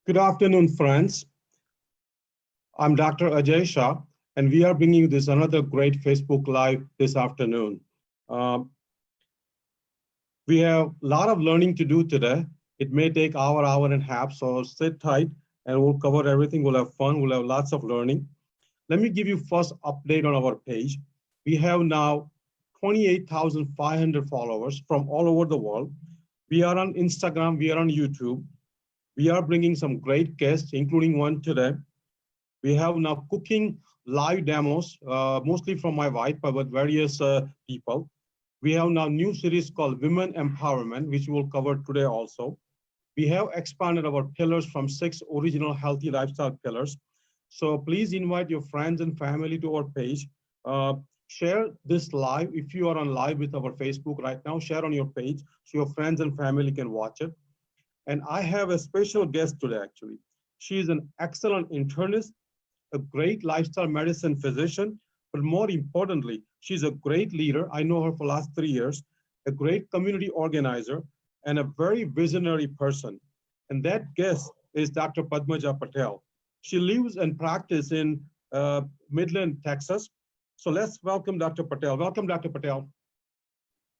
Good afternoon, friends. I'm Dr. Aajay Shah, and we are bringing you this another great Facebook Live this afternoon. We have a lot of learning to do today. It may take hour and a half, so sit tight and we'll cover everything. We'll have fun. We'll have lots of learning. Let me give you first update on our page. We have now 28,500 followers from all over the world. We are on Instagram, we are on YouTube. We are bringing some great guests, including one today. We have now cooking live demos, mostly from my wife, but with various people. We have now new series called Women Empowerment, which we'll cover today also. We have expanded our pillars from 6 original healthy lifestyle pillars. So please invite your friends and family to our page. Share this live. If you are on live with our Facebook right now, share on your page so your friends and family can watch it. And I have a special guest today, actually. She is an excellent internist, a great lifestyle medicine physician, but more importantly, she's a great leader. I know her for the last 3 years, a great community organizer, and a very visionary person. And that guest is Dr. Padmja Patel. She lives and practices in Midland, Texas. So let's welcome Dr. Patel. Welcome, Dr. Patel.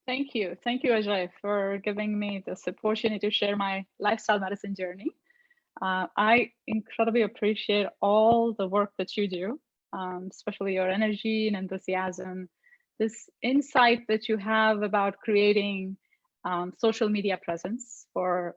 Thank you. Thank you, Aajay, for giving me this opportunity to share my lifestyle medicine journey. I incredibly appreciate all the work that you do, especially your energy and enthusiasm, this insight that you have about creating social media presence for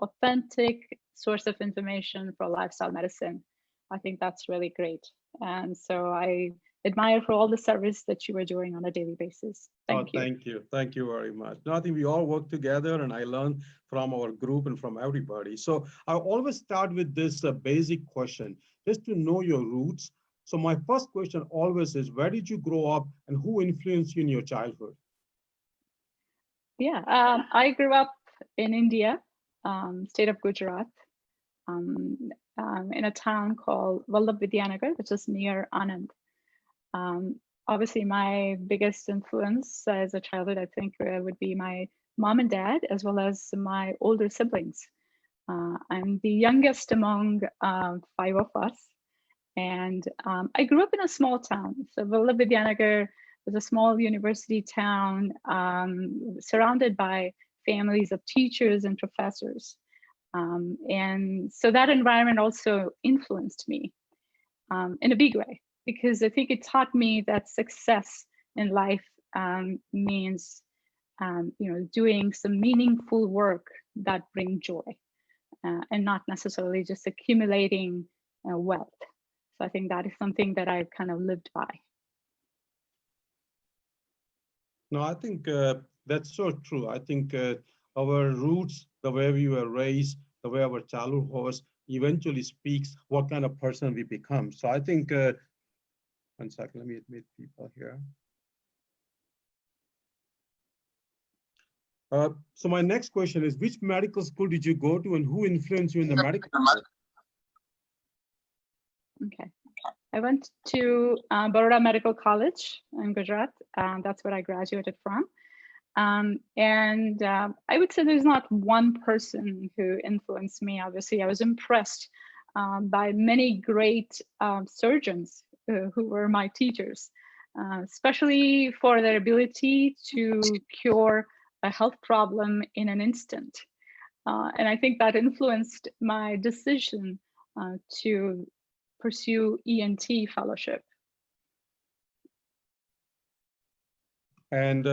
authentic source of information for lifestyle medicine. I think that's really great. And so I admire for all the service that you are doing on a daily basis. Thank you. Thank you. Thank you very much. No, I think we all work together and I learn from our group and from everybody. So I always start with this basic question, just to know your roots. So my first question always is, where did you grow up and who influenced you in your childhood? Yeah, I grew up in India, state of Gujarat, in a town called Vidyanagar, which is near Anand. Obviously, my biggest influence as a childhood, I think, would be my mom and dad, as well as my older siblings. I'm the youngest among 5 of us. And I grew up in a small town. So Vidyanagar was a small university town surrounded by families of teachers and professors. And so that environment also influenced me in a big way, because I think it taught me that success in life means doing some meaningful work that brings joy and not necessarily just accumulating wealth. So I think that is something that I've kind of lived by. No, I think that's so true. I think our roots, the way we were raised, the way our childhood was, eventually speaks what kind of person we become. So I think, one second, let me admit people here. So my next question is, which medical school did you go to and who influenced you in the medical school? Okay. I went to Baroda Medical College in Gujarat. That's where I graduated from. And I would say there's not one person who influenced me. Obviously, I was impressed by many great surgeons who were my teachers, especially for their ability to cure a health problem in an instant. And I think that influenced my decision to pursue ENT fellowship. And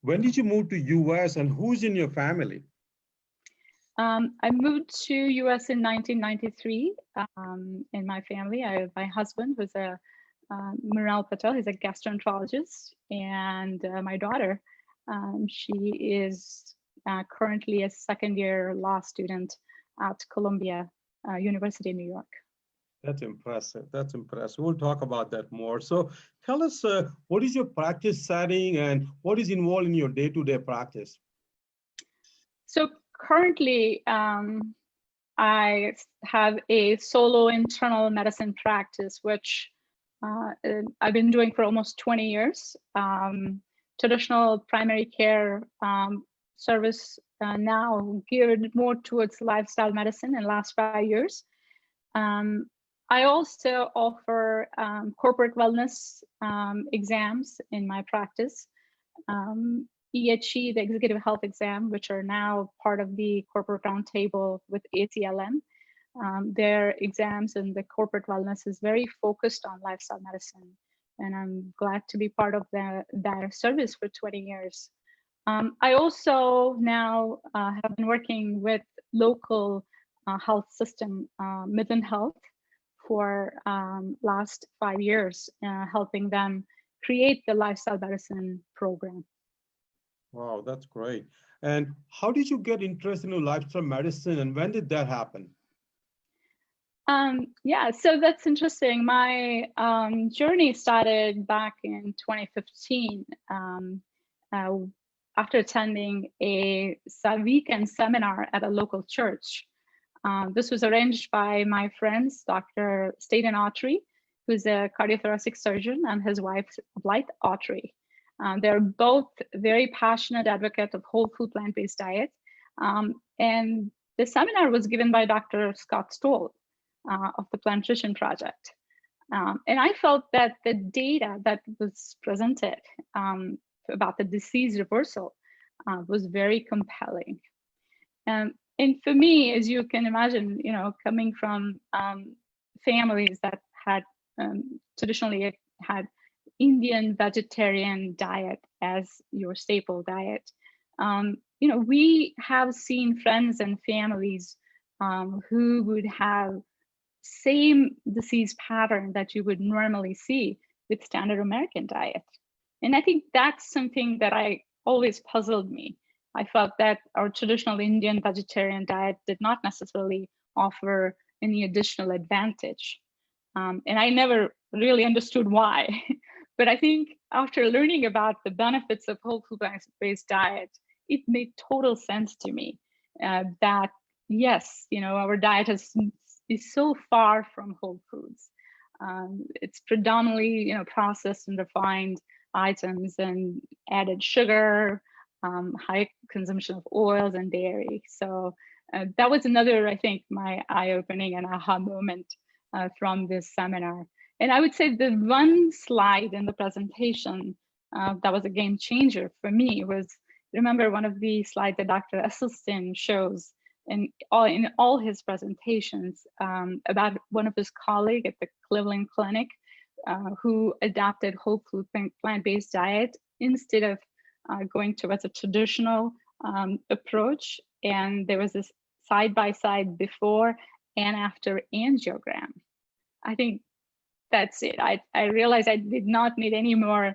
when did you move to US and who's in your family? I moved to US in 1993 in my family. I have my husband, who's a Mrinal Patel, he's a gastroenterologist, and my daughter, she is currently a second-year law student at Columbia University in New York. That's impressive. That's impressive. We'll talk about that more. So tell us, what is your practice setting and what is involved in your day-to-day practice? So currently, I have a solo internal medicine practice, which I've been doing for almost 20 years. traditional primary care service now geared more towards lifestyle medicine in the last 5 years. I also offer corporate wellness exams in my practice. EHE, the Executive Health Exam, which are now part of the Corporate Roundtable with ACLM. Their exams and the corporate wellness is very focused on lifestyle medicine. And I'm glad to be part of their service for 20 years. I also now have been working with local health system, Midland Health, for last 5 years, helping them create the lifestyle medicine program. Wow, that's great. And how did you get interested in lifestyle medicine, and when did that happen? Yeah, so that's interesting. My journey started back in 2015 after attending a weekend seminar at a local church. This was arranged by my friends, Dr. Staten Autry, who's a cardiothoracic surgeon, and his wife, Blythe Autry. They're both very passionate advocates of whole food plant-based diet. And the seminar was given by Dr. Scott Stoll of the Plantation Project. And I felt that the data that was presented about the disease reversal was very compelling. And for me, as you can imagine, coming from families that had traditionally had Indian vegetarian diet as your staple diet, we have seen friends and families who would have same disease pattern that you would normally see with standard American diet. And I think that's something that always puzzled me. I felt that our traditional Indian vegetarian diet did not necessarily offer any additional advantage. And I never really understood why. But I think after learning about the benefits of whole food plant-based diet, it made total sense to me that yes, our diet is so far from whole foods. It's predominantly, processed and refined items and added sugar, high consumption of oils and dairy. So that was another, I think, my eye-opening and aha moment from this seminar. And I would say the one slide in the presentation that was a game changer for me was, remember one of the slides that Dr. Esselstyn shows in all his presentations about one of his colleagues at the Cleveland Clinic who adopted whole food plant-based diet instead of going towards a traditional approach. And there was this side-by-side before and after angiogram. I think that's it. I realized I did not need any more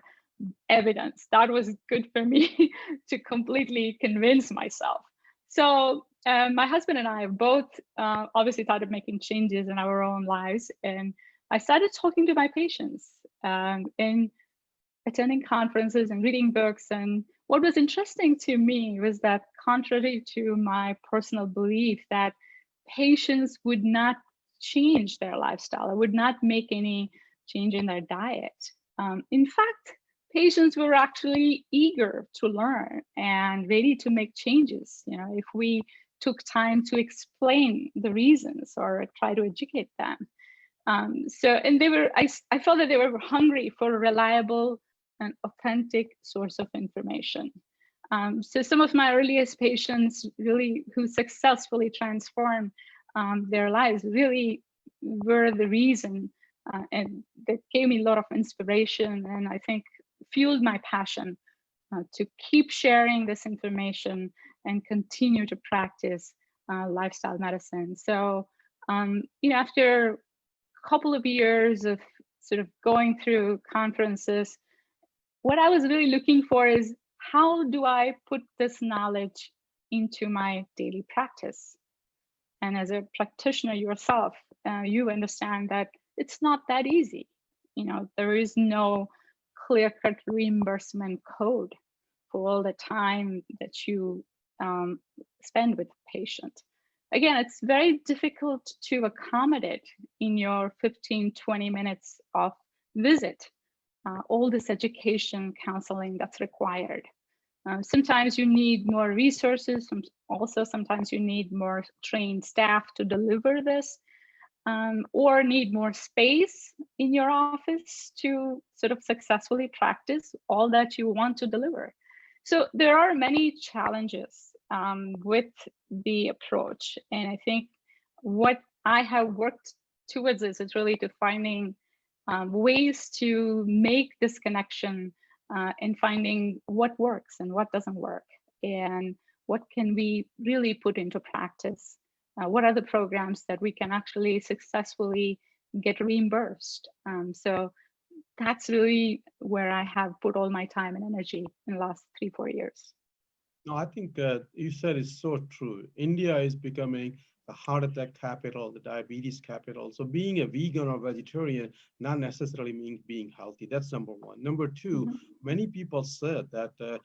evidence. That was good for me to completely convince myself. So my husband and I both obviously started making changes in our own lives. And I started talking to my patients and attending conferences and reading books. And what was interesting to me was that, contrary to my personal belief that patients would not change their lifestyle, or would not make any change in their diet. In fact, patients were actually eager to learn and ready to make changes, if we took time to explain the reasons or try to educate them. And I felt that they were hungry for a reliable and authentic source of information. So some of my earliest patients really who successfully transformed their lives really were the reason, and that gave me a lot of inspiration, and I think fueled my passion to keep sharing this information and continue to practice lifestyle medicine. So, after a couple of years of sort of going through conferences, what I was really looking for is, how do I put this knowledge into my daily practice? And as a practitioner yourself, you understand that it's not that easy. There is no clear-cut reimbursement code for all the time that you spend with the patient. Again, it's very difficult to accommodate in your 15, 20 minutes of visit. all this education, counseling that's required. Sometimes you need more resources. Also, sometimes you need more trained staff to deliver this, or need more space in your office to sort of successfully practice all that you want to deliver. So there are many challenges with the approach. And I think what I have worked towards this is really to finding ways to make this connection and finding what works and what doesn't work, and what can we really put into practice. What are the programs that we can actually successfully get reimbursed? So that's really where I have put all my time and energy in the last 3-4 years. No, I think you said it's so true. India is becoming the heart attack capital, the diabetes capital. So being a vegan or vegetarian not necessarily means being healthy. That's number one. Number two, many people said that the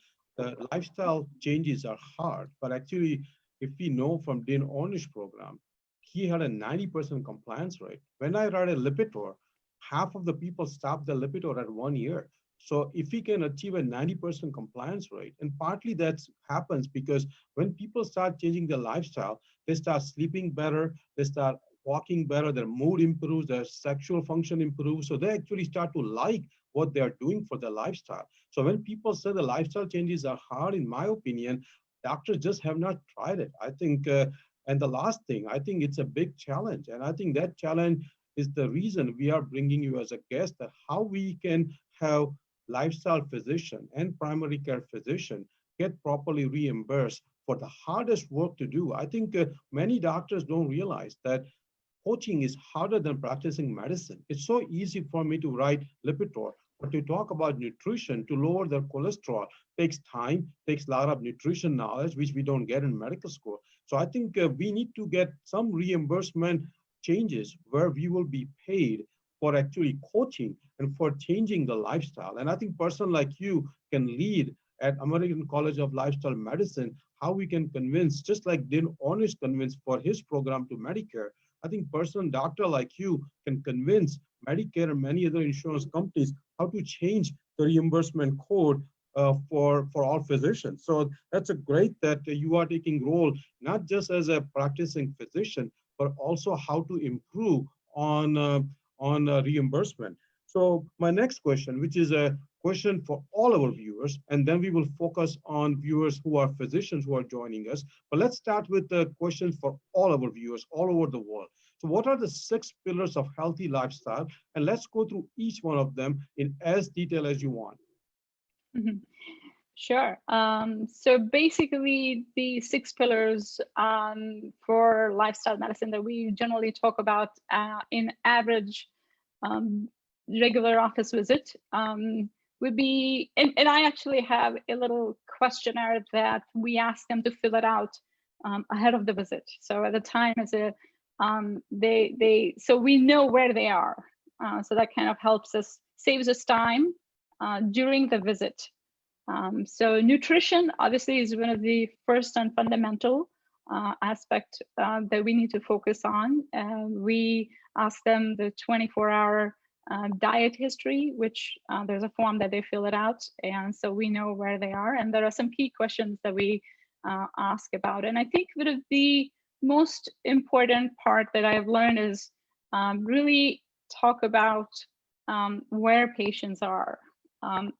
lifestyle changes are hard, but actually, if we know from Dean Ornish program, he had a 90% compliance rate. When I write a Lipitor, half of the people stop the Lipitor at 1 year. So if we can achieve a 90% compliance rate, and partly that happens because when people start changing their lifestyle, they start sleeping better, they start walking better, their mood improves, their sexual function improves. So they actually start to like what they are doing for their lifestyle. So when people say the lifestyle changes are hard, in my opinion, doctors just have not tried it. I think, and the last thing, I think it's a big challenge. And I think that challenge is the reason we are bringing you as a guest, that how we can have lifestyle physician and primary care physician get properly reimbursed for the hardest work to do. I think many doctors don't realize that coaching is harder than practicing medicine. It's so easy for me to write Lipitor, but to talk about nutrition to lower their cholesterol takes time, takes a lot of nutrition knowledge, which we don't get in medical school. So I think we need to get some reimbursement changes where we will be paid for actually coaching and for changing the lifestyle. And I think person like you can lead at American College of Lifestyle Medicine, how we can convince, just like Dean Ornish convinced for his program to Medicare. I think person doctor like you can convince Medicare and many other insurance companies how to change the reimbursement code for all physicians. So that's a great that you are taking role, not just as a practicing physician, but also how to improve on reimbursement. So my next question, which is a question for all our viewers, and then we will focus on viewers who are physicians who are joining us. But let's start with the questions for all our viewers all over the world. So what are the 6 pillars of healthy lifestyle? And let's go through each one of them in as detail as you want. Sure. So basically, the 6 pillars for lifestyle medicine that we generally talk about in average regular office visit would be, and I actually have a little questionnaire that we ask them to fill it out ahead of the visit. So at the time, so we know where they are. So that kind of helps us, saves us time during the visit. So nutrition obviously is one of the first and fundamental aspect that we need to focus on. We ask them the 24-hour diet history, which there's a form that they fill it out, and so we know where they are. And there are some key questions that we ask about. And I think one of the most important part that I've learned is really talk about where patients are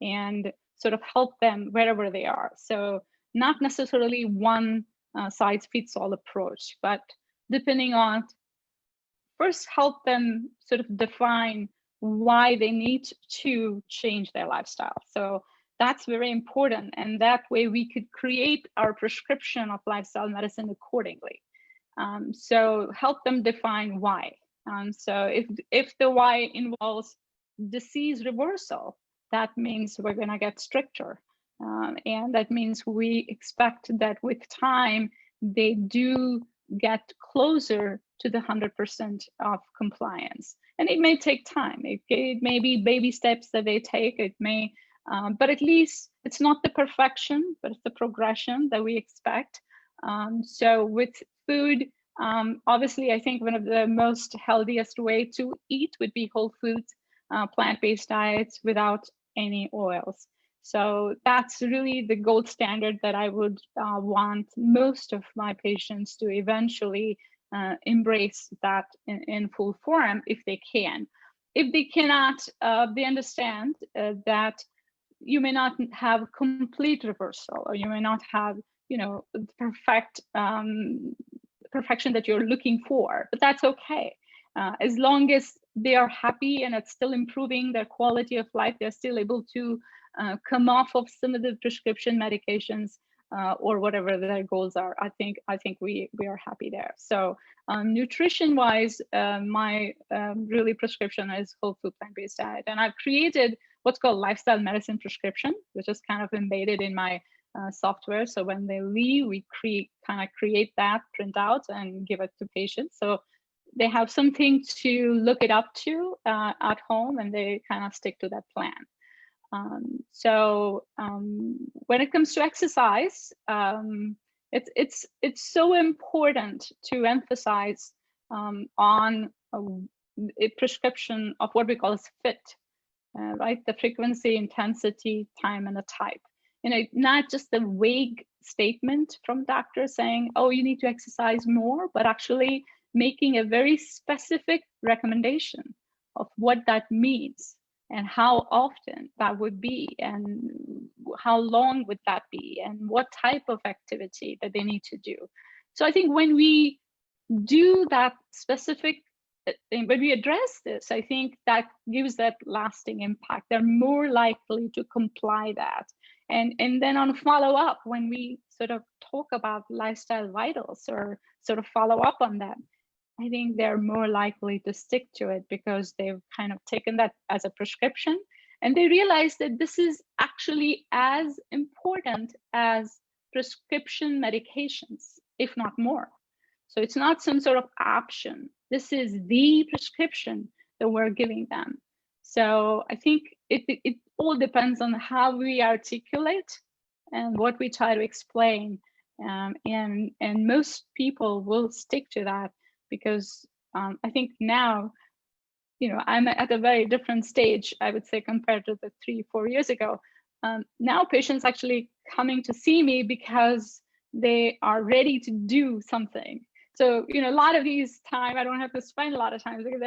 and sort of help them wherever they are. So not necessarily one size fits all approach, but depending on, first help them sort of define why they need to change their lifestyle. So that's very important. And that way we could create our prescription of lifestyle medicine accordingly. So help them define why. So if the why involves disease reversal, that means we're going to get stricter. And that means we expect that with time, they do get closer to the 100% of compliance. And it may take time. It may be baby steps that they take. It may, but at least it's not the perfection, but it's the progression that we expect. So with food, obviously, I think one of the most healthiest way to eat would be whole foods. plant-based diets without any oils. So that's really the gold standard that I would want most of my patients to eventually embrace that in full form if they can. If they cannot, they understand that you may not have complete reversal, or you may not have, perfect perfection that you're looking for, but that's okay. As long as they are happy and it's still improving their quality of life, they're still able to come off of some of the prescription medications or whatever their goals are. I think we are happy there. So nutrition wise, my really prescription is whole food plant-based diet, and I've created what's called lifestyle medicine prescription, which is kind of embedded in my software. So when they leave, we create that printout and give it to patients. So they have something to look it up to at home, and they kind of stick to that plan. When it comes to exercise, it's so important to emphasize on a prescription of what we call as fit, right? The frequency, intensity, time, and the type. Not just a vague statement from doctors saying, "Oh, you need to exercise more," but actually making a very specific recommendation of what that means and how often that would be, and how long would that be, and what type of activity that they need to do. So I think when we do that specific, when we address this, I think that gives that lasting impact. They're more likely to comply that. And then on follow-up, when we sort of talk about lifestyle vitals or sort of follow up on that, I think they're more likely to stick to it because they've kind of taken that as a prescription, and they realize that this is actually as important as prescription medications, if not more. So it's not some sort of option. This is the prescription that we're giving them. So I think it all depends on how we articulate and what we try to explain. And most people will stick to that, because I think now, I'm at a very different stage, I would say, compared to the 3-4 years ago. Now patients actually coming to see me because they are ready to do something. So, a lot of these time, I don't have to spend a lot of time because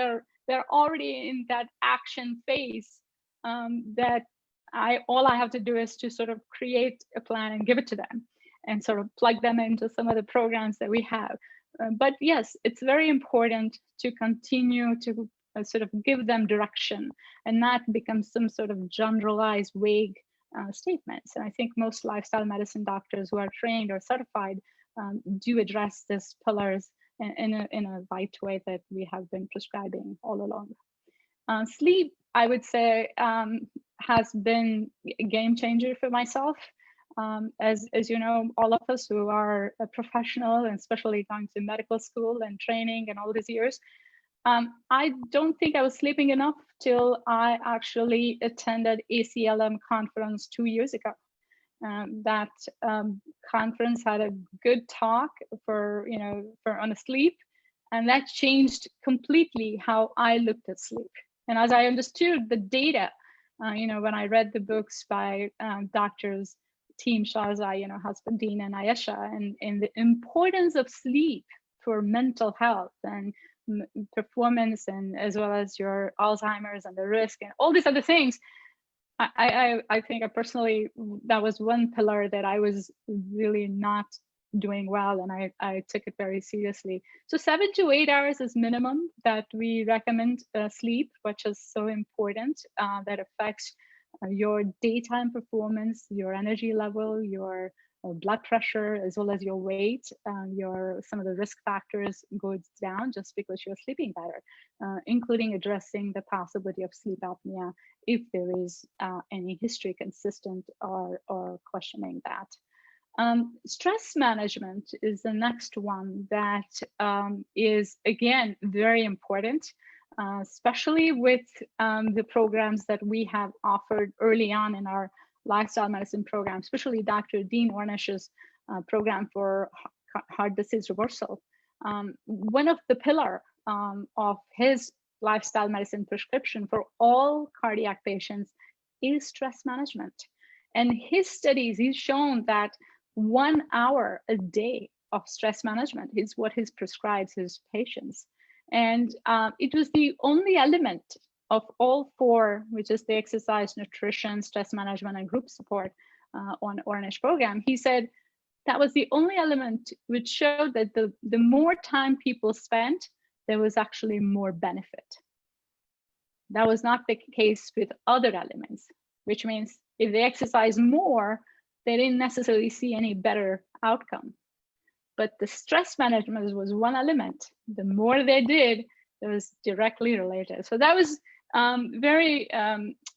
they're already in that action phase, that all I have to do is to sort of create a plan and give it to them and sort of plug them into some of the programs that we have. But yes, it's very important to continue to sort of give them direction and not become some sort of generalized, vague statements. And I think most lifestyle medicine doctors who are trained or certified do address these pillars in a right way that we have been prescribing all along. Sleep, I would say, has been a game changer for myself. As you know, all of us who are a professional, and especially going to medical school and training and all these years, I don't think I was sleeping enough till I actually attended ACLM conference 2 years ago. That conference had a good talk on sleep, and that changed completely how I looked at sleep. And as I understood the data, when I read the books by doctors Team Shahzai, husband Dean and Aajay Shah, and the importance of sleep for mental health and performance, and as well as your Alzheimer's and the risk and all these other things. I think I personally, that was one pillar that I was really not doing well, and I took it very seriously. So 7 to 8 hours is minimum that we recommend sleep, which is so important. That affects your daytime performance, your energy level, your blood pressure, as well as your weight. Some of the risk factors goes down just because you're sleeping better, including addressing the possibility of sleep apnea if there is any history consistent or questioning that. Stress management is the next one that is, again, very important, especially with the programs that we have offered early on in our lifestyle medicine program, especially Dr. Dean Ornish's program for heart disease reversal. One of the pillar of his lifestyle medicine prescription for all cardiac patients is stress management. And his studies, he's shown that 1 hour a day of stress management is what he prescribes his patients. And it was the only element of all four, which is the exercise, nutrition, stress management, and group support on Ornish program. He said that was the only element which showed that the more time people spent, there was actually more benefit. That was not the case with other elements, which means if they exercise more, they didn't necessarily see any better outcome. But the stress management was one element. The more they did, it was directly related. So that was very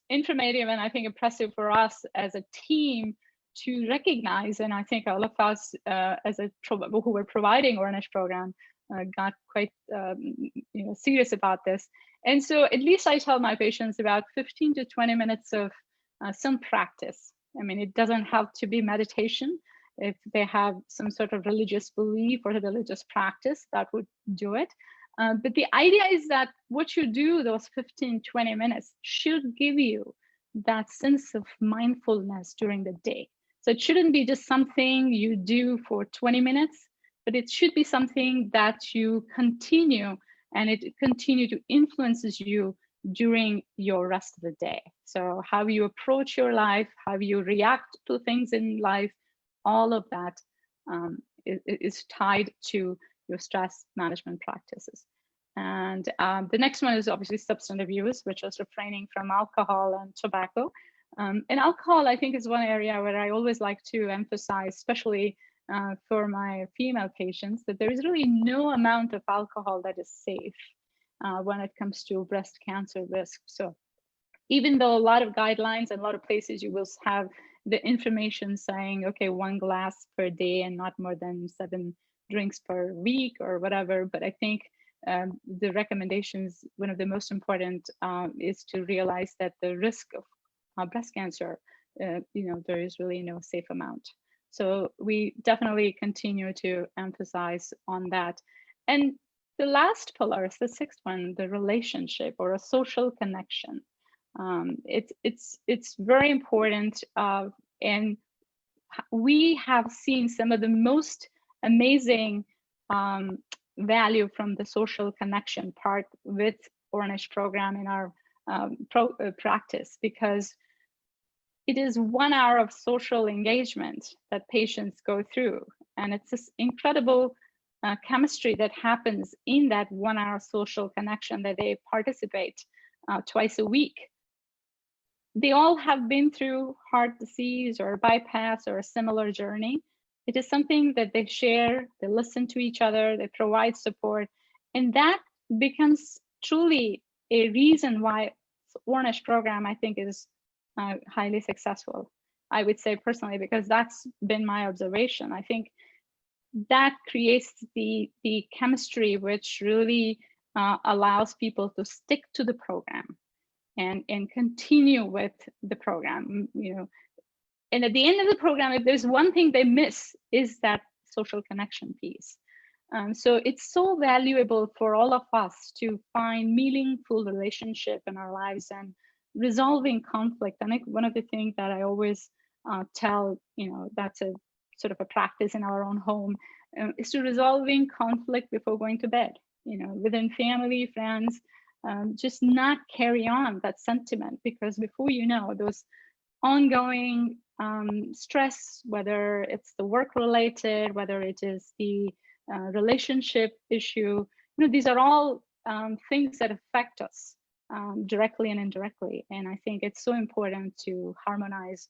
informative and I think impressive for us as a team to recognize. And I think all of us who were providing Ornish program got quite serious about this. And so at least I tell my patients about 15 to 20 minutes of some practice. I mean, it doesn't have to be meditation. If they have some sort of religious belief or religious practice, that would do it. But the idea is that what you do those 15, 20 minutes should give you that sense of mindfulness during the day. So it shouldn't be just something you do for 20 minutes, but it should be something that you continue and it continue to influences you during your rest of the day. So how you approach your life, how you react to things in life, all of that is tied to your stress management practices. And the next one is obviously substance abuse, which is refraining from alcohol and tobacco. And alcohol, I think, is one area where I always like to emphasize, especially for my female patients, that there is really no amount of alcohol that is safe when it comes to breast cancer risk. So even though a lot of guidelines and a lot of places you will have the information saying, okay, 1 glass per day and not more than 7 drinks per week or whatever, but I think the recommendations, one of the most important is to realize that the risk of breast cancer, there is really no safe amount. So we definitely continue to emphasize on that. And the last pillar is the sixth one, the relationship or a social connection. It's very important, and we have seen some of the most amazing value from the social connection part with Ornish program in our practice, because it is 1 hour of social engagement that patients go through, and it's this incredible chemistry that happens in that 1 hour social connection that they participate twice a week. They all have been through heart disease or bypass or a similar journey. It is something that they share, they listen to each other, they provide support, and that becomes truly a reason why Ornish program, I think, is highly successful. I would say personally, because that's been my observation. I think that creates the chemistry which really allows people to stick to the program and continue with the program, And at the end of the program, if there's one thing they miss, is that social connection piece. So it's so valuable for all of us to find meaningful relationship in our lives and resolving conflict. I think one of the things that I always tell, that's a sort of a practice in our own home, is to resolving conflict before going to bed, within family, friends, just not carry on that sentiment, because before you know, those ongoing stress, whether it's the work related, whether it is the relationship issue, these are all things that affect us directly and indirectly. And I think it's so important to harmonize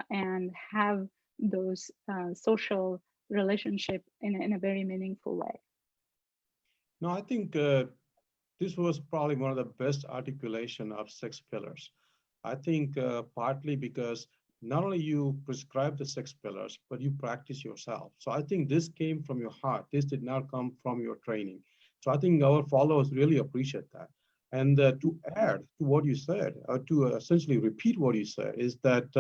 and have those social relationship in a very meaningful way. No, I think this was probably one of the best articulation of 6 pillars. I think partly because not only you prescribe the 6 pillars, but you practice yourself. So I think this came from your heart. This did not come from your training. So I think our followers really appreciate that. And to add to what you said, or to essentially repeat what you said, is that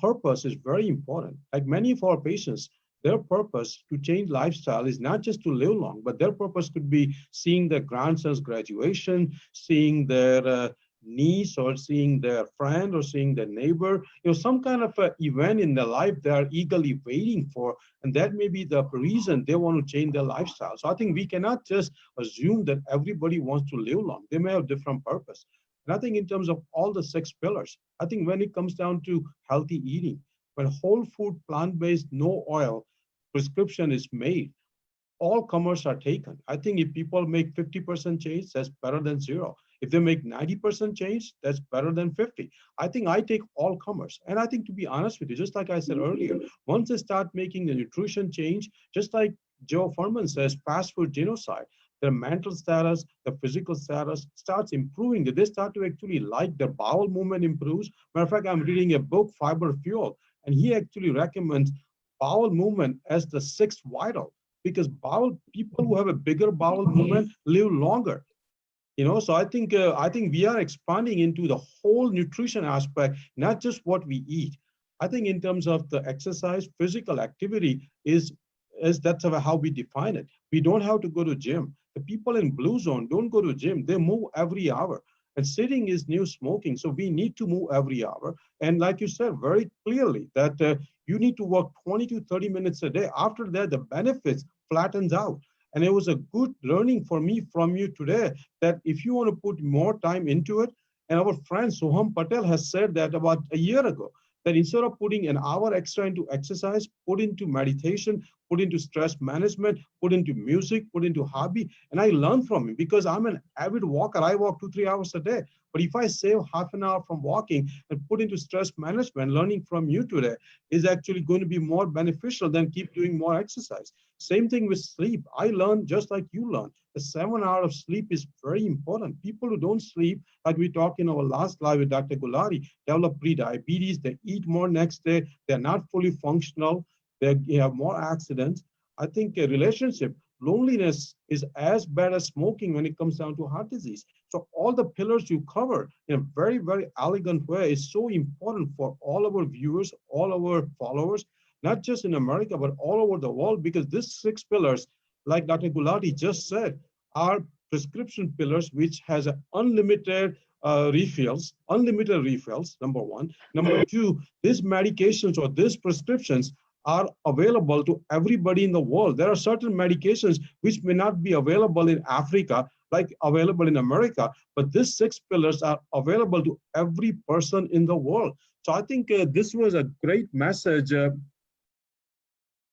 purpose is very important. Like many of our patients, their purpose to change lifestyle is not just to live long, but their purpose could be seeing their grandson's graduation, seeing their niece, or seeing their friend, or seeing their neighbor, some kind of event in their life they are eagerly waiting for, and that may be the reason they want to change their lifestyle. So I think we cannot just assume that everybody wants to live long. They may have different purpose. And I think in terms of all the 6 pillars, I think when it comes down to healthy eating, when whole food, plant-based, no oil prescription is made, all comers are taken. I think if people make 50% change, that's better than zero. If they make 90% change, that's better than 50. I think I take all comers. And I think, to be honest with you, just like I said earlier, once they start making the nutrition change, just like Joe Furman says, fast food genocide, their mental status, their physical status starts improving. They start to actually like their bowel movement improves. Matter of fact, I'm reading a book, Fiber Fuel, and he actually recommends bowel movement as the 6th vital, because bowel people who have a bigger bowel movement live longer. So I think we are expanding into the whole nutrition aspect, not just what we eat. I think in terms of the exercise, physical activity is that's how we define it. We don't have to go to gym. The people in blue zone don't go to gym. They move every hour. And sitting is new smoking. So we need to move every hour. And like you said very clearly, that you need to work 20 to 30 minutes a day. After that, the benefits flattens out. And it was a good learning for me from you today, that if you want to put more time into it, and our friend Soham Patel has said that about a year ago, that instead of putting an hour extra into exercise, put into meditation, put into stress management, put into music, put into hobby. And I learned from him, because I'm an avid walker. I walk 2-3 hours a day. But if I save half an hour from walking and put into stress management, learning from you today is actually going to be more beneficial than keep doing more exercise. Same thing with sleep. I learned just like you learned. The 7 hours of sleep is very important. People who don't sleep, like we talked in our last live with Dr. Gulari, develop pre-diabetes. They eat more next day. They're not fully functional. They have more accidents. I think a relationship, loneliness is as bad as smoking when it comes down to heart disease. So all the pillars you cover in a very, very elegant way is so important for all our viewers, all our followers, not just in America, but all over the world, because these 6 pillars, like Dr. Gulati just said, are prescription pillars, which has unlimited refills, number one. Number two, these medications or these prescriptions are available to everybody in the world. There are certain medications which may not be available in Africa, like available in America, but these 6 pillars are available to every person in the world. So I think this was a great message.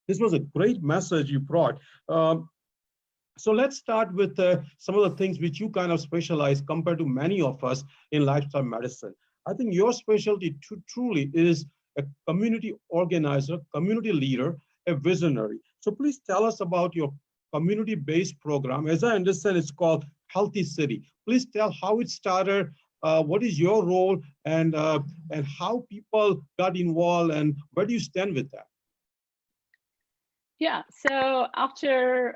This was a great message you brought. So let's start with some of the things which you kind of specialize compared to many of us in lifestyle medicine. I think your specialty truly is a community organizer, community leader, a visionary. So please tell us about your community-based program. As I understand, it's called Healthy City. Please tell how it started, what is your role, and how people got involved, and where do you stand with that? Yeah, so after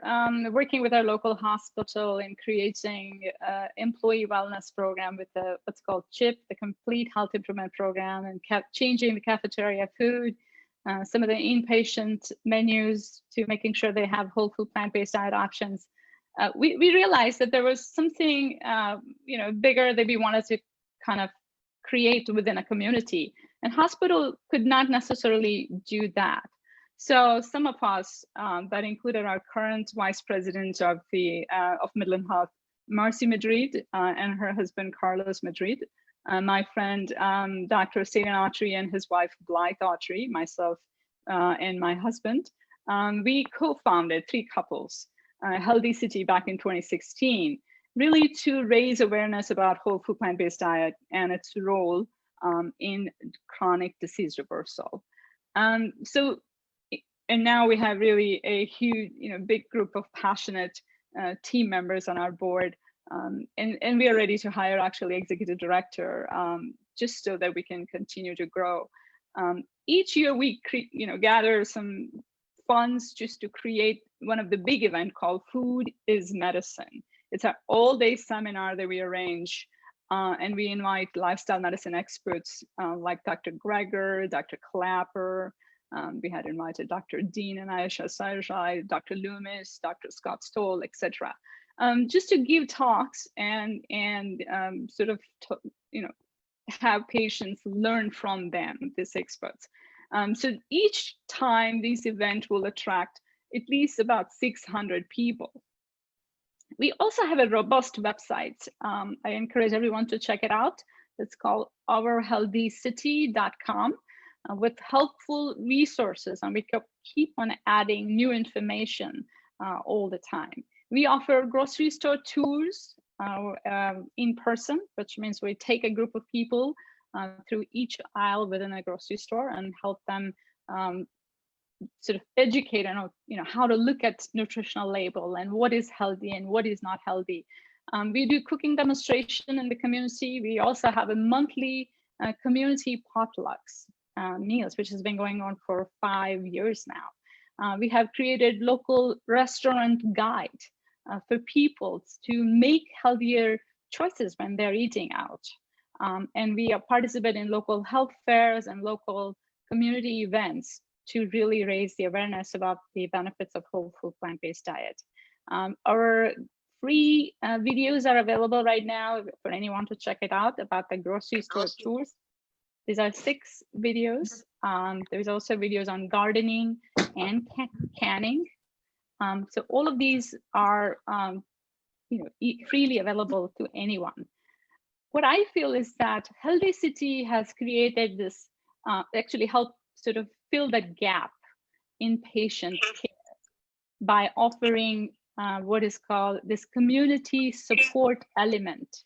working with our local hospital in creating employee wellness program with what's called CHIP, the Complete Health Improvement Program, and kept changing the cafeteria food, some of the inpatient menus to making sure they have whole food plant-based diet options, we realized that there was something bigger that we wanted to kind of create within a community, and hospital could not necessarily do that. So some of us, that included our current vice president of Midland Health, Marcy Madrid, and her husband, Carlos Madrid, my friend, Dr. Steven Autry, and his wife, Blythe Autry, myself, and my husband, we co-founded 3 couples, Healthy City back in 2016, really to raise awareness about whole food plant-based diet and its role in chronic disease reversal. And now we have really a huge, big group of passionate team members on our board. And we are ready to hire actually executive director, just so that we can continue to grow. Each year we gather some funds just to create one of the big events called Food is Medicine. It's an all-day seminar that we arrange, and we invite lifestyle medicine experts like Dr. Greger, Dr. Clapper, We had invited Dr. Dean and Aajay Shah, Dr. Loomis, Dr. Scott Stoll, etc., just to give talks and sort of have patients learn from them, these experts. So each time this event will attract at least about 600 people. We also have a robust website. I encourage everyone to check it out. It's called ourhealthycity.com with helpful resources, and we keep on adding new information all the time. We offer grocery store tours in person, which means we take a group of people through each aisle within a grocery store and help them sort of educate on how to look at nutritional label and what is healthy and what is not healthy. We do cooking demonstration in the community. We also have a monthly community potlucks meals, which has been going on for 5 years now. We have created local restaurant guide for people to make healthier choices when they're eating out. And we participate in local health fairs and local community events to really raise the awareness about the benefits of whole food plant-based diet. Our free videos are available right now for anyone to check it out about the grocery store tours. These are 6 videos. There's also videos on gardening and canning. So all of these are freely available to anyone. What I feel is that Healthy City has created this, actually helped sort of fill that gap in patient care by offering what is called this community support element.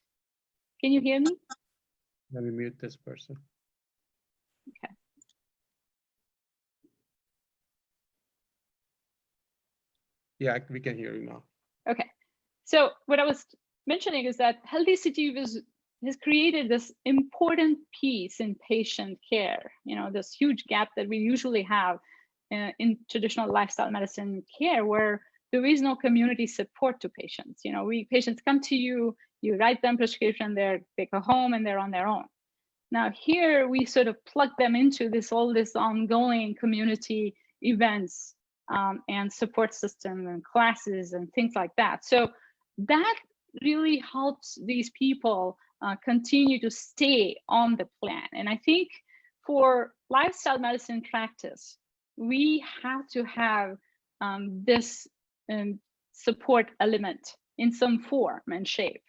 Can you hear me? Let me mute this person. Okay. Yeah, we can hear you now. Okay. So what I was mentioning is that Healthy City has created this important piece in patient care, this huge gap that we usually have in traditional lifestyle medicine care, where there is no community support to patients. Patients come to you, you write them prescription, they go home and they're on their own. Now here we sort of plug them into all this ongoing community events and support system and classes and things like that. So that really helps these people continue to stay on the plan. And I think for lifestyle medicine practice, we have to have this support element in some form and shape.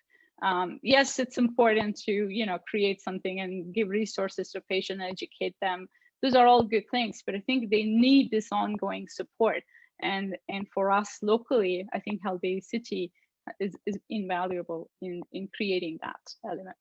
Yes, it's important to create something and give resources to patients, educate them. Those are all good things, but I think they need this ongoing support. And for us locally, I think Healthy City is invaluable in creating that element.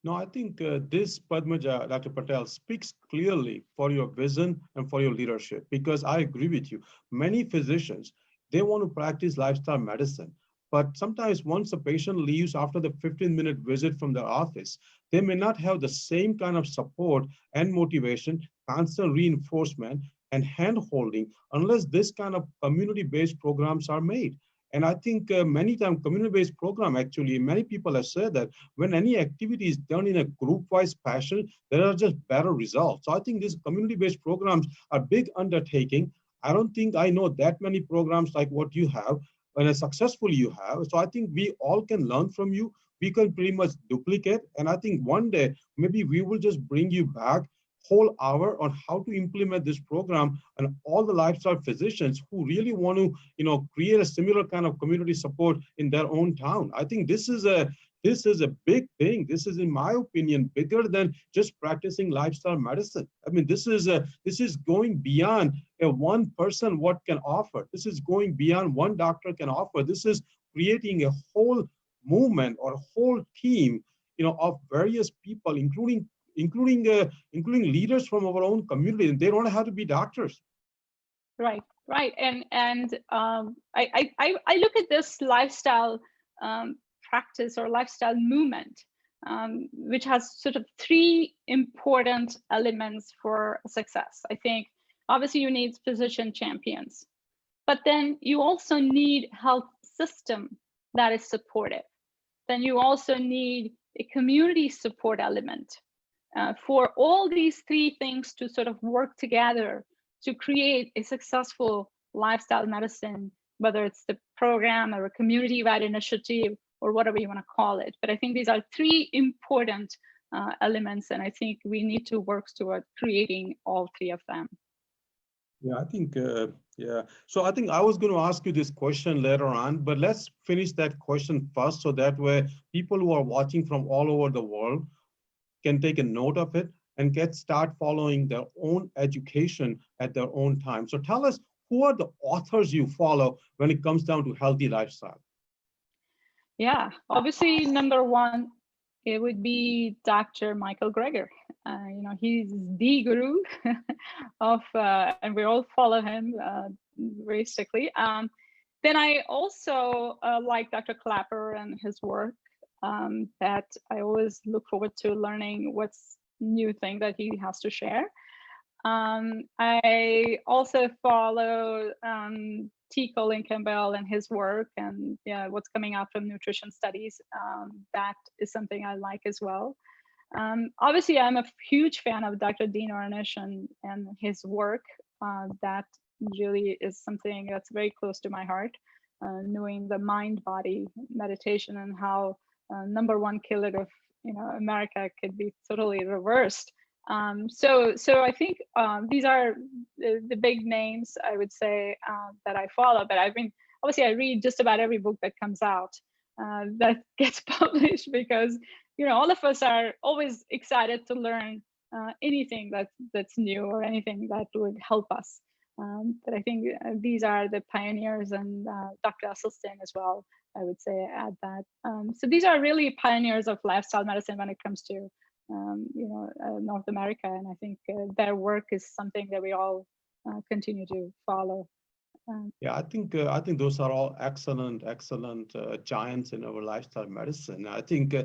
No, I think this, Padmja, Dr. Patel, speaks clearly for your vision and for your leadership, because I agree with you. Many physicians, they want to practice lifestyle medicine, but sometimes once a patient leaves after the 15-minute visit from their office, they may not have the same kind of support and motivation, constant reinforcement, and hand-holding unless this kind of community-based programs are made. And I think many times community-based program, actually, many people have said that when any activity is done in a group-wise fashion, there are just better results. So I think these community-based programs are big undertaking. I don't think I know that many programs like what you have and as successful you have. So I think we all can learn from you. We can pretty much duplicate. And I think one day, maybe we will just bring you back whole hour on how to implement this program, and all the lifestyle physicians who really want to create a similar kind of community support in their own town. I think this is a big thing. This is, in my opinion, bigger than just practicing lifestyle medicine. I mean, this is going beyond one person what can offer. This is going beyond one doctor can offer. This is creating a whole movement or a whole team of various people, including leaders from our own community, and they don't have to be doctors. Right. And I look at this lifestyle practice or lifestyle movement, which has sort of 3 important elements for success. I think obviously you need physician champions, but then you also need health system that is supportive. Then you also need a community support element. for all these three things to sort of work together to create a successful lifestyle medicine, whether it's the program or a community-wide initiative or whatever you want to call it. But I think these are three important elements, and I think we need to work toward creating all three of them. Yeah, I think, yeah. So I think I was going to ask you this question later on, but let's finish that question first so that way people who are watching from all over the world can take a note of it and start following their own education at their own time. So tell us, who are the authors you follow when it comes down to healthy lifestyle? Yeah, obviously, number one, it would be Dr. Michael Greger. He's the guru of, and we all follow him very strictly. Then I also like Dr. Clapper and his work. That I always look forward to learning what's new thing that he has to share. I also follow T. Colin Campbell and his work, and what's coming out from nutrition studies. That is something I like as well. Obviously, I'm a huge fan of Dr. Dean Ornish and his work. That really is something that's very close to my heart, knowing the mind-body meditation and how number one killer of America could be totally reversed. So I think these are the big names I would say that I follow. But obviously I read just about every book that comes out that gets published, because all of us are always excited to learn anything that's new or anything that would help us. But I think these are the pioneers, and Dr. Esselstyn as well, I would say, add that. So these are really pioneers of lifestyle medicine when it comes to North America, and I think their work is something that we all continue to follow. Yeah, I think those are all excellent giants in our lifestyle medicine. I think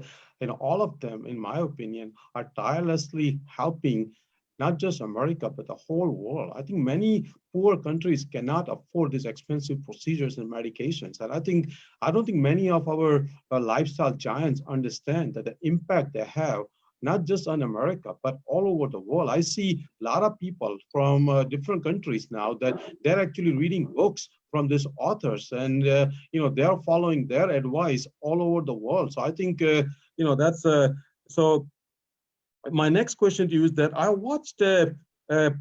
all of them, in my opinion, are tirelessly helping not just America, but the whole world. I think many poor countries cannot afford these expensive procedures and medications. And I don't think many of our lifestyle giants understand that the impact they have, not just on America, but all over the world. I see a lot of people from different countries now that they're actually reading books from these authors, and they're following their advice all over the world. So I think that's so. My next question to you is that I watched a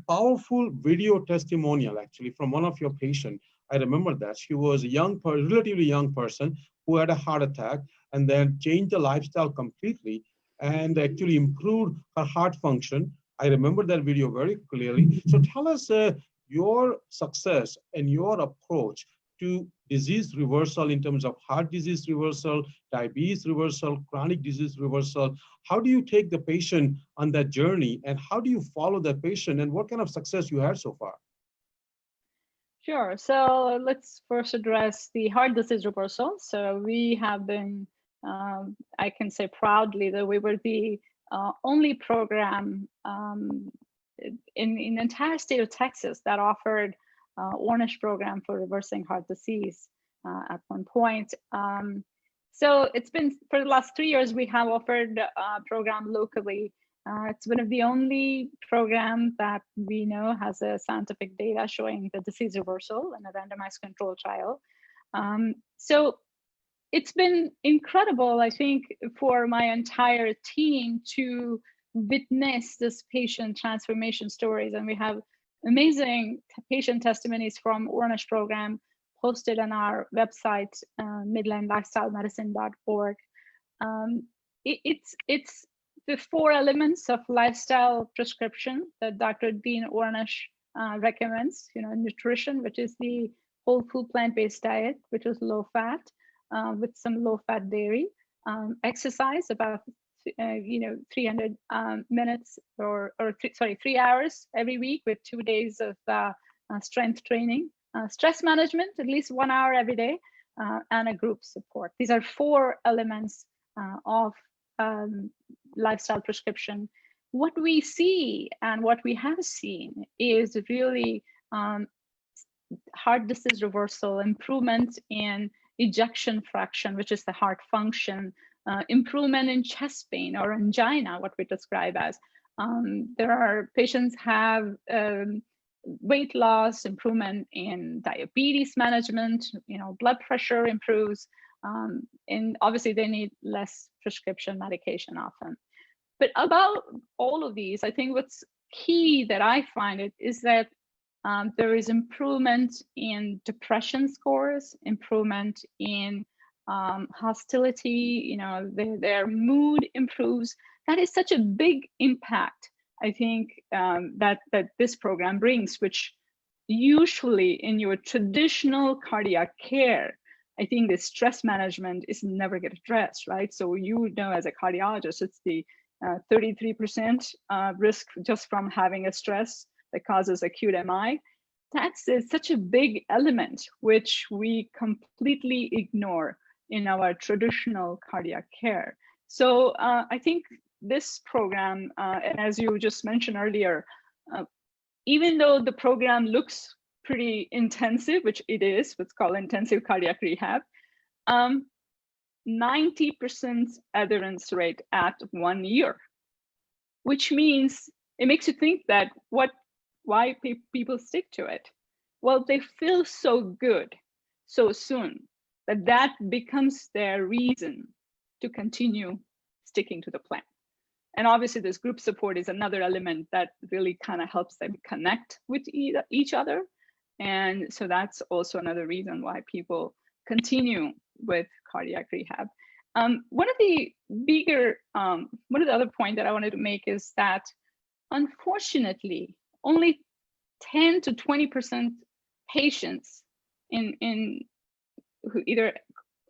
powerful video testimonial actually from one of your patients. I remember that she was a relatively young person who had a heart attack and then changed the lifestyle completely and actually improved her heart function. I remember that video very clearly. So tell us your success and your approach to disease reversal in terms of heart disease reversal, diabetes reversal, chronic disease reversal. How do you take the patient on that journey, and how do you follow that patient, and what kind of success you had so far? Sure. So let's first address the heart disease reversal. So we have been, I can say proudly that we were the only program in the entire state of Texas that offered Ornish program for reversing heart disease at one point. So it's been, for the last 3 years, we have offered a program locally. It's one of the only programs that we know has a scientific data showing the disease reversal in a randomized control trial. So it's been incredible, I think, for my entire team to witness this patient transformation stories. And we have amazing patient testimonies from Ornish program posted on our website, midlandlifestylemedicine.org. It's the 4 elements of lifestyle prescription that Dr. Dean Ornish recommends. Nutrition, which is the whole food plant-based diet, which is low fat with some low fat dairy. Exercise, about 300 minutes or 3 hours every week with 2 days of strength training. Stress management, at least 1 hour every day, and a group support. These are 4 elements of lifestyle prescription. What we see and what we have seen is really heart disease reversal, improvement in ejection fraction, which is the heart function, improvement in chest pain or angina, what we describe as. There are patients have weight loss, improvement in diabetes management, blood pressure improves, and obviously they need less prescription medication often. But about all of these, I think what's key that I find it is that there is improvement in depression scores, improvement in hostility, their mood improves. That is such a big impact, I think, that this program brings, which usually in your traditional cardiac care, I think the stress management is never get addressed, right? So as a cardiologist, it's the 33% risk just from having a stress that causes acute MI. That's such a big element, which we completely ignore in our traditional cardiac care. So I think this program, and as you just mentioned earlier, even though the program looks pretty intensive, which it is, what's called intensive cardiac rehab, 90% adherence rate at 1 year, which means it makes you think that why people stick to it? Well, they feel so good so soon that becomes their reason to continue sticking to the plan. And obviously this group support is another element that really kind of helps them connect with each other. And so that's also another reason why people continue with cardiac rehab. One of the other point that I wanted to make is that unfortunately, only 10 to 20% patients in who either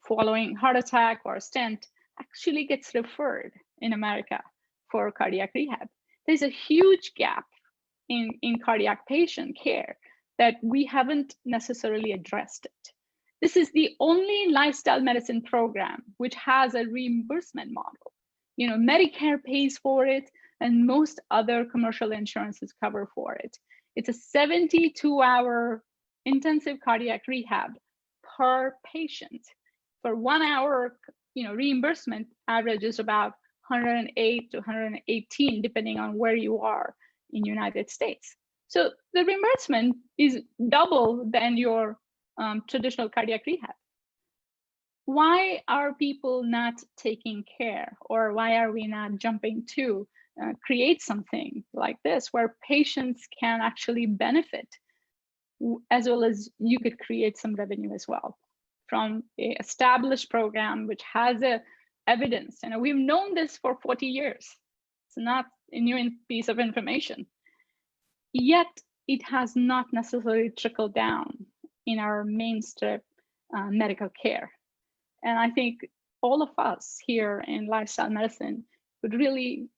following heart attack or stent actually gets referred in America for cardiac rehab. There's a huge gap in cardiac patient care that we haven't necessarily addressed it. This is the only lifestyle medicine program which has a reimbursement model. Medicare pays for it, and most other commercial insurances cover for it. It's a 72-hour intensive cardiac rehab per patient. For 1 hour, reimbursement average is about 108 to 118, depending on where you are in United States. So the reimbursement is double than your traditional cardiac rehab. Why are people not taking care, or why are we not jumping to create something like this where patients can actually benefit, as well as you could create some revenue as well from an established program which has evidence? We've known this for 40 years. It's not a new piece of information. Yet it has not necessarily trickled down in our mainstream medical care. And I think all of us here in lifestyle medicine would really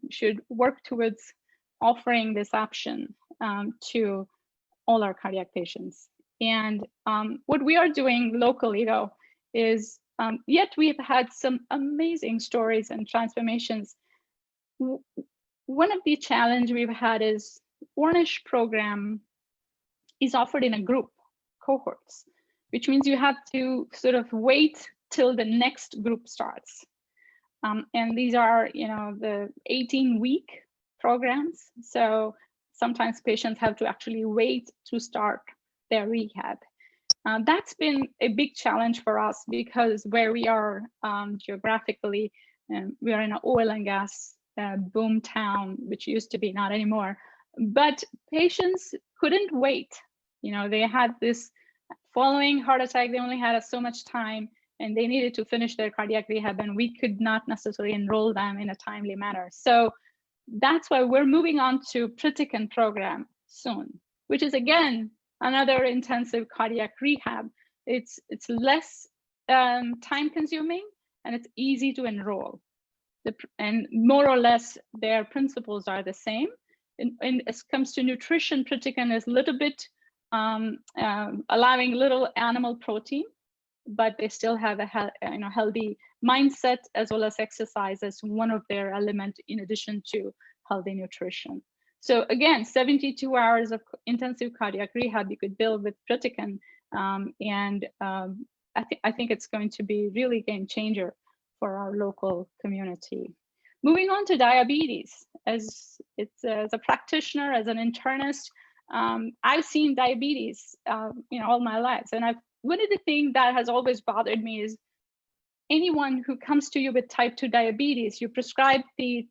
should work towards offering this option to all our cardiac patients. And what we are doing locally, though, is yet we've had some amazing stories and transformations. One of the challenge we've had is Ornish program is offered in a group cohorts, which means you have to sort of wait till the next group starts. And these are, the 18-week programs. So sometimes patients have to actually wait to start their rehab. That's been a big challenge for us because where we are geographically, we are in an oil and gas boom town, which used to be, not anymore. But patients couldn't wait. They had this following heart attack, they only had so much time and they needed to finish their cardiac rehab, and we could not necessarily enroll them in a timely manner. So that's why we're moving on to Pritikin program soon, which is again another intensive cardiac rehab. It's less time consuming and it's easy to enroll. And more or less their principles are the same. And as it comes to nutrition, Pritikin is a little bit allowing little animal protein, but they still have a healthy mindset as well as exercise as one of their elements in addition to healthy nutrition. So again, 72 hours of intensive cardiac rehab you could build with Pritikin, and I think it's going to be really game changer for our local community. Moving on to diabetes, as a practitioner, as an internist, I've seen diabetes, all my life. And one of the things that has always bothered me is anyone who comes to you with type 2 diabetes, you prescribe the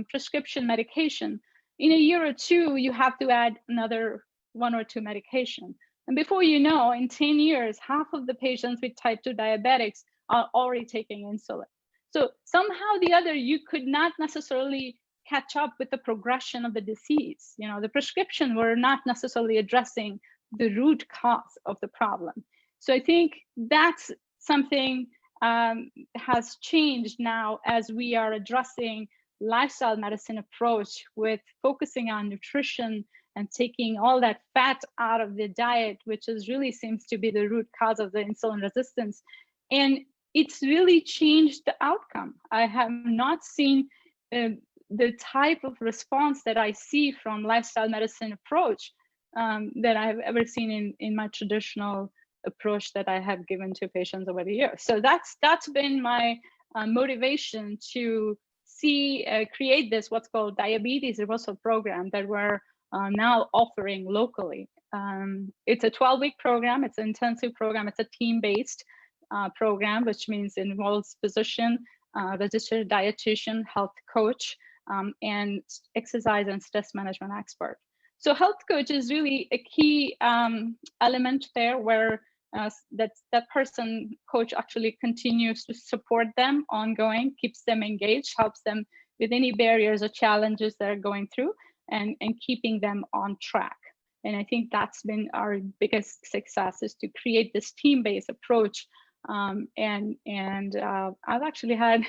prescription medication. In a year or two, you have to add another 1 or 2 medication. And before you know, in 10 years, half of the patients with type 2 diabetics are already taking insulin. So somehow the other, you could not necessarily catch up with the progression of the disease. The prescription were not necessarily addressing the root cause of the problem. So I think that's something has changed now as we are addressing lifestyle medicine approach with focusing on nutrition and taking all that fat out of the diet, which really seems to be the root cause of the insulin resistance. And it's really changed the outcome. I have not seen the type of response that I see from lifestyle medicine approach that I've ever seen in my traditional approach that I have given to patients over the years. So that's been my motivation to create this what's called diabetes reversal program that we're now offering locally. It's a 12-week program. It's an intensive program. It's a team-based program, which means it involves physician, registered dietitian, health coach, and exercise and stress management expert. So health coach is really a key element there, where that person coach actually continues to support them ongoing, keeps them engaged, helps them with any barriers or challenges they're going through, and keeping them on track. And I think that's been our biggest success, is to create this team-based approach. And I've actually had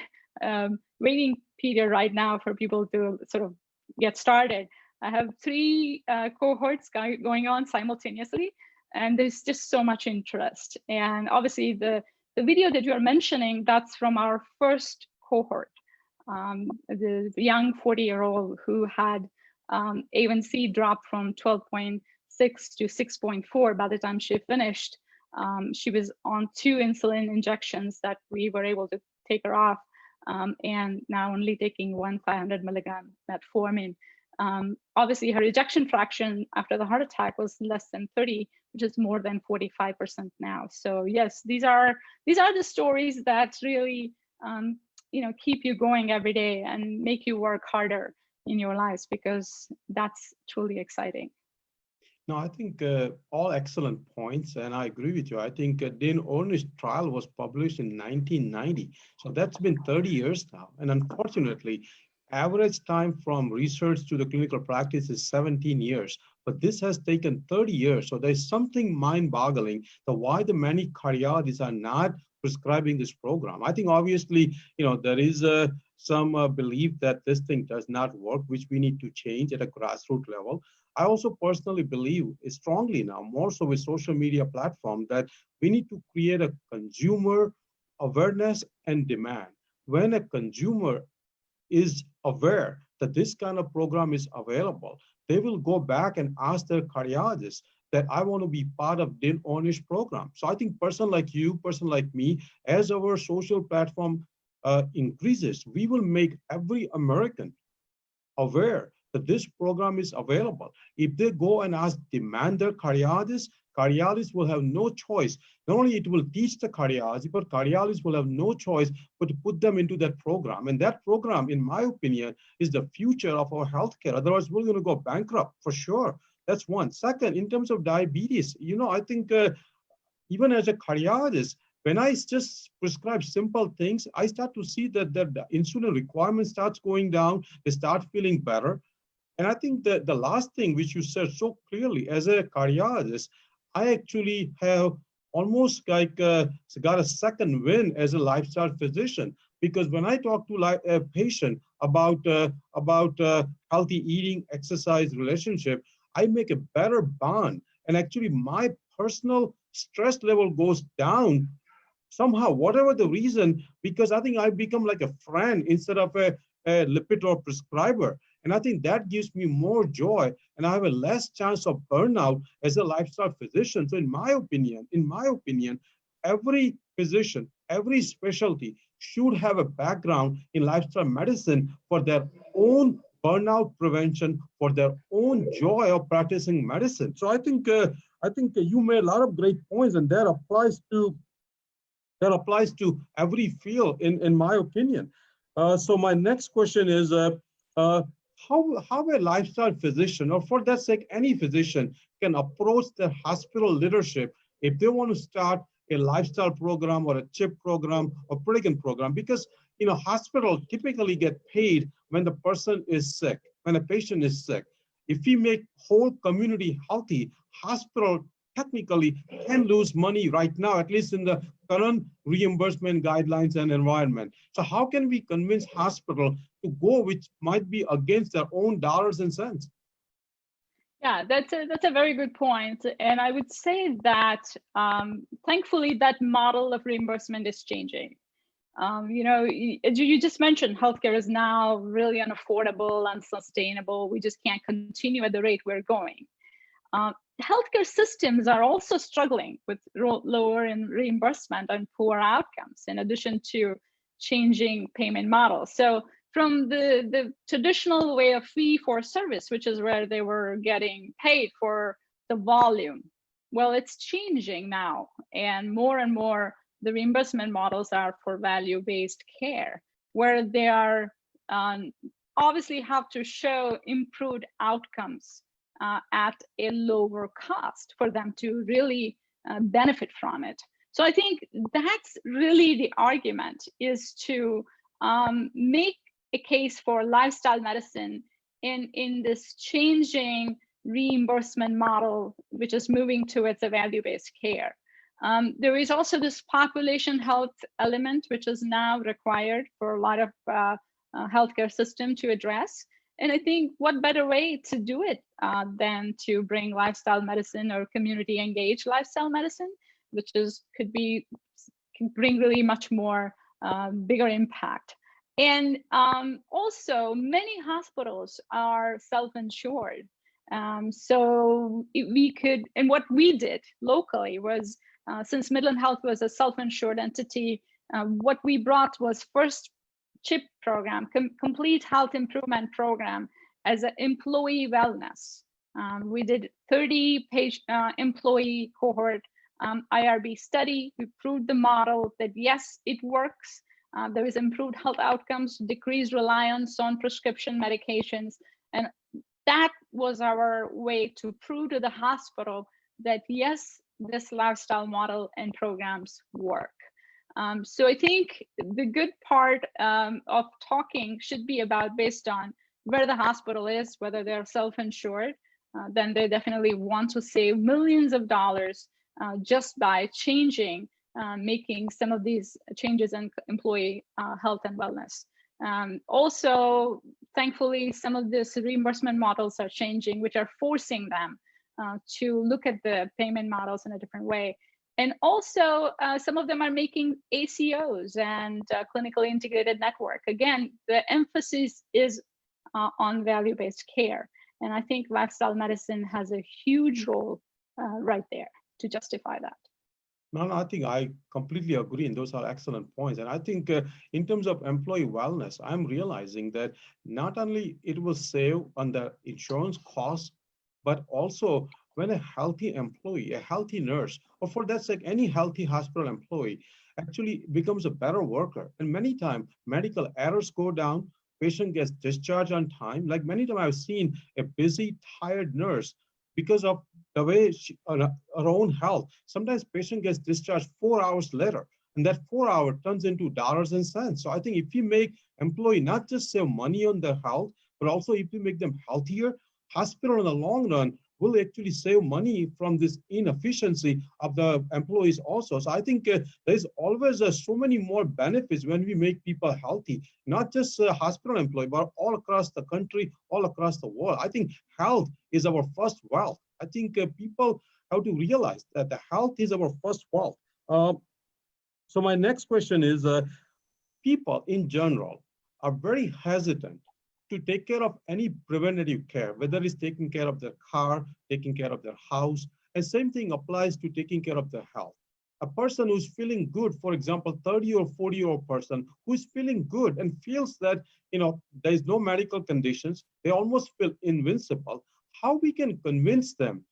waiting period right now for people to sort of get started. I have 3 cohorts going on simultaneously, and there's just so much interest. And obviously the video that you're mentioning, that's from our first cohort, the young 40-year-old who had A1C drop from 12.6 to 6.4 by the time she finished. She was on 2 insulin injections that we were able to take her off, and now only taking 1 500 milligram metformin. Obviously, her ejection fraction after the heart attack was less than 30, which is more than 45% now. So yes, these are the stories that really keep you going every day and make you work harder in your lives, because that's truly exciting. No, I think all excellent points, and I agree with you. I think Internist trial was published in 1990, so that's been 30 years now. And unfortunately, average time from research to the clinical practice is 17 years, but this has taken 30 years. So there's something mind-boggling that why the many cardiologists are not prescribing this program. I think obviously, there is some belief that this thing does not work, which we need to change at a grassroots level. I also personally believe strongly now, more so with social media platform, that we need to create a consumer awareness and demand. When a consumer is aware that this kind of program is available, they will go back and ask their cardiologist that I want to be part of the Internist program. So I think person like you, person like me, as our social platform increases, we will make every American aware that this program is available. If they go and demand their cardiologists will have no choice. Not only it will teach the cardiology, but cardiologists will have no choice but to put them into that program. And that program, in my opinion, is the future of our healthcare. Otherwise, we're going to go bankrupt for sure. That's one. Second, in terms of diabetes, I think even as a cardiologist, when I just prescribe simple things, I start to see that the insulin requirement starts going down. They start feeling better. And I think that the last thing which you said so clearly, as a cardiologist, I actually have almost like got a second win as a lifestyle physician, because when I talk to a patient about healthy eating, exercise, relationship, I make a better bond, and actually my personal stress level goes down somehow, whatever the reason, because I think I become like a friend instead of a Lipitor prescriber. And I think that gives me more joy, and I have a less chance of burnout as a lifestyle physician. So in my opinion, every physician, every specialty should have a background in lifestyle medicine for their own burnout prevention, for their own joy of practicing medicine. So I think you made a lot of great points, and that applies to every field, in my opinion. So my next question is, uh, how a lifestyle physician, or for that sake, any physician, can approach their hospital leadership if they want to start a lifestyle program or a chip program or predicament program? Because hospital typically get paid when the person is sick, when a patient is sick. If we make whole community healthy, hospital technically can lose money right now, at least in the current reimbursement guidelines and environment. So how can we convince hospital to go, which might be against their own dollars and cents? Yeah, that's a very good point. And I would say that thankfully that model of reimbursement is changing. As you just mentioned, healthcare is now really unaffordable, unsustainable. We just can't continue at the rate we're going. Healthcare systems are also struggling with lower in reimbursement and poor outcomes, in addition to changing payment models. So from the traditional way of fee for service, which is where they were getting paid for the volume, well, it's changing now, and more the reimbursement models are for value-based care, where they are obviously have to show improved outcomes at a lower cost for them to really benefit from it. So I think that's really the argument, is to make a case for lifestyle medicine in this changing reimbursement model, which is moving towards a value-based care. There is also this population health element, which is now required for a lot of healthcare system to address. And I think what better way to do it than to bring lifestyle medicine or community engaged lifestyle medicine, which can bring really much more bigger impact. And also many hospitals are self-insured. So we could, and what we did locally was, since Midland Health was a self-insured entity, what we brought was first CHIP program, complete health improvement program, as an employee wellness. We did 30 employee cohort IRB study. We proved the model that yes, it works. There is improved health outcomes, decreased reliance on prescription medications. And that was our way to prove to the hospital that yes, this lifestyle model and programs work. So I think the good part of talking should be about based on where the hospital is, whether they're self-insured, then they definitely want to save millions of dollars just by making some of these changes in employee health and wellness. Also, thankfully, some of these reimbursement models are changing, which are forcing them to look at the payment models in a different way. And also, some of them are making ACOs and clinically integrated network. Again, the emphasis is on value-based care. And I think lifestyle medicine has a huge role right there to justify that. No, I think I completely agree, and those are excellent points. And I think in terms of employee wellness, I'm realizing that not only it will save on the insurance costs, but also when a healthy employee, a healthy nurse, or for that sake, any healthy hospital employee actually becomes a better worker. And many times medical errors go down, patient gets discharged on time. Like many times I've seen a busy, tired nurse because of the way her own health. Sometimes patient gets discharged 4 hours later, and that 4 hour turns into dollars and cents. So I think if we make employee not just save money on their health, but also if we make them healthier, hospital in the long run will actually save money from this inefficiency of the employees also. So I think there's always so many more benefits when we make people healthy, not just hospital employee, but all across the country, all across the world. I think health is our first wealth. I think people have to realize that the health is our first wealth. So my next question is, people in general are very hesitant to take care of any preventative care, whether it's taking care of their car, taking care of their house, and same thing applies to taking care of their health. A person who's feeling good, for example, 30 or 40-year-old person who's feeling good and feels that, there is no medical conditions, they almost feel invincible. How we can convince them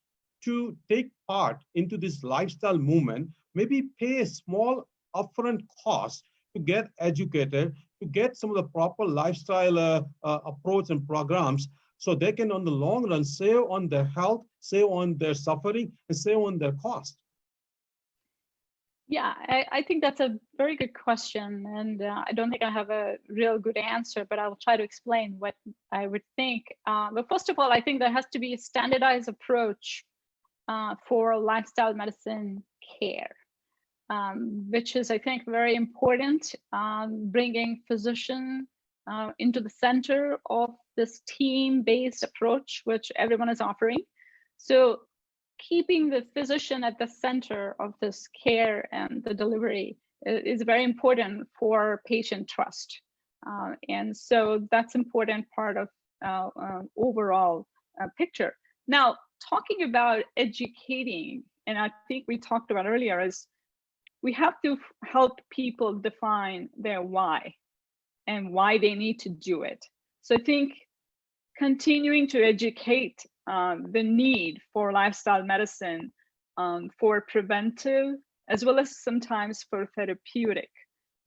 to take part into this lifestyle movement, maybe pay a small upfront cost to get educated, to get some of the proper lifestyle approach and programs, so they can, on the long run, save on their health, save on their suffering, and save on their cost. Yeah, I think that's a very good question. And I don't think I have a real good answer, but I'll try to explain what I would think. But first of all, I think there has to be a standardized approach for lifestyle medicine care, which is, I think, very important, bringing physician into the center of this team-based approach, which everyone is offering. So keeping the physician at the center of this care and the delivery is very important for patient trust. And so that's important part of overall picture. Now, talking about educating, and I think we talked about earlier, is we have to help people define their why and why they need to do it. So I think continuing to educate the need for lifestyle medicine for preventive, as well as sometimes for therapeutic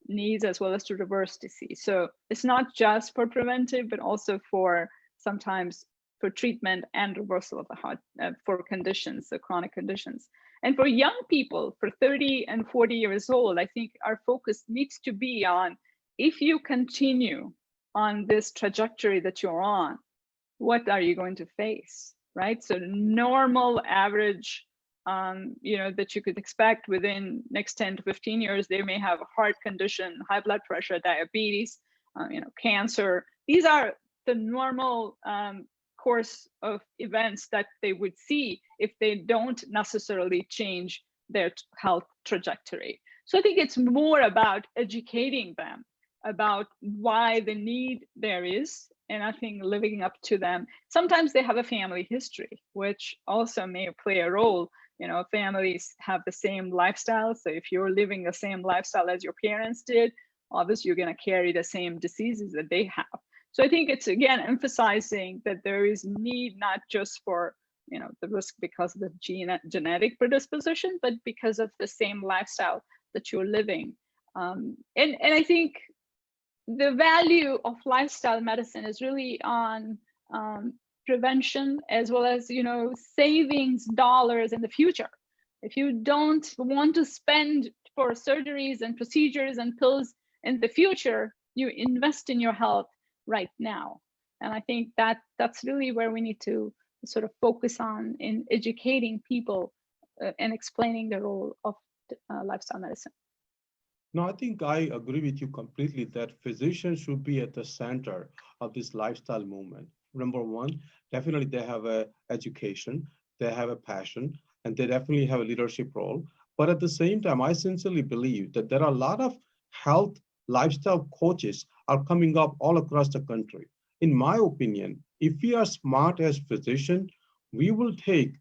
needs, as well as to reverse disease. So it's not just for preventive, but also for sometimes for treatment and reversal of the heart for conditions, the chronic conditions. And for young people, for 30 and 40 years old, I think our focus needs to be on, if you continue on this trajectory that you're on, what are you going to face, right? So normal average, that you could expect within next 10 to 15 years, they may have a heart condition, high blood pressure, diabetes, cancer. These are the normal course of events that they would see if they don't necessarily change their health trajectory. So I think it's more about educating them about why the need there is, and I think living up to them. Sometimes they have a family history, which also may play a role. Families have the same lifestyle. So if you're living the same lifestyle as your parents did, obviously you're going to carry the same diseases that they have. So I think it's, again, emphasizing that there is need not just for the risk because of the genetic predisposition, but because of the same lifestyle that you're living. And I think the value of lifestyle medicine is really on prevention, as well as savings dollars in the future. If you don't want to spend for surgeries and procedures and pills in the future, you invest in your health right now. And I think that's really where we need to sort of focus on, in educating people and explaining the role of lifestyle medicine. No, I think I agree with you completely that physicians should be at the center of this lifestyle movement. Number one, definitely they have a education, they have a passion, and they definitely have a leadership role. But at the same time, I sincerely believe that there are a lot of health lifestyle coaches are coming up all across the country. In my opinion, if we are smart as physicians, we will take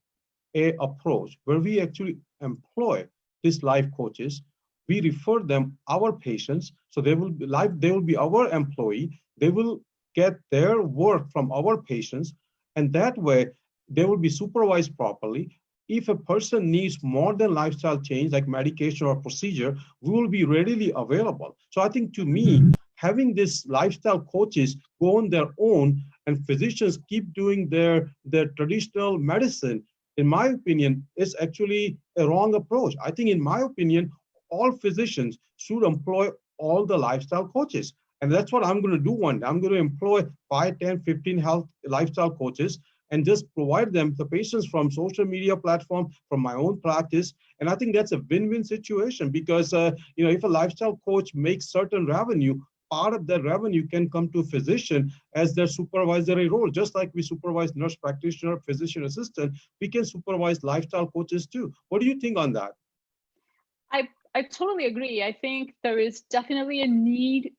a approach where we actually employ these life coaches. We refer them our patients, so they will be our employee. They will get their work from our patients, and that way they will be supervised properly. If a person needs more than lifestyle change, like medication or procedure, we will be readily available. So I think, to me, having this lifestyle coaches go on their own and physicians keep doing their traditional medicine, in my opinion, is actually a wrong approach. I think, in my opinion, all physicians should employ all the lifestyle coaches. And that's what I'm going to do one day. I'm going to employ 5, 10, 15 health lifestyle coaches and just provide them the patients from social media platform, from my own practice. And I think that's a win-win situation, because if a lifestyle coach makes certain revenue, part of that revenue can come to a physician as their supervisory role. Just like we supervise nurse practitioner, physician assistant, we can supervise lifestyle coaches too. What do you think on that? I totally agree. I think there is definitely a need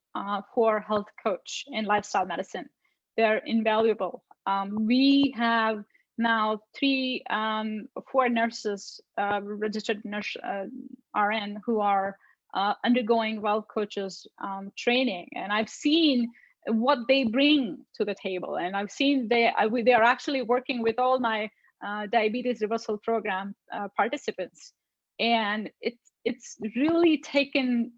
for health coach in lifestyle medicine. They're invaluable. We have now 4 nurses, registered nurse RN, who are undergoing well coaches training, and I've seen what they bring to the table, and I've seen they are actually working with all my diabetes reversal program participants, and it's really taken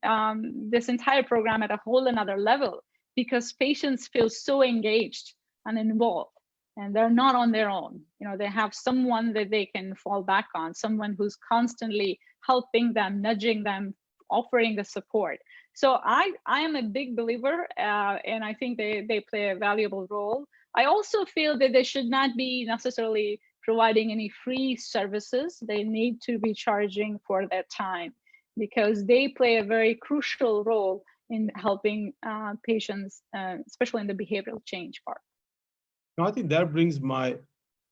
this entire program at a whole another level, because patients feel so engaged and involved, and they're not on their own. You know, they have someone that they can fall back on, someone who's constantly helping them, nudging them, offering the support. So I am a big believer, and I think they play a valuable role. I also feel that they should not be necessarily providing any free services. They need to be charging for their time, because they play a very crucial role in helping patients, especially in the behavioral change part. Now, I think that brings my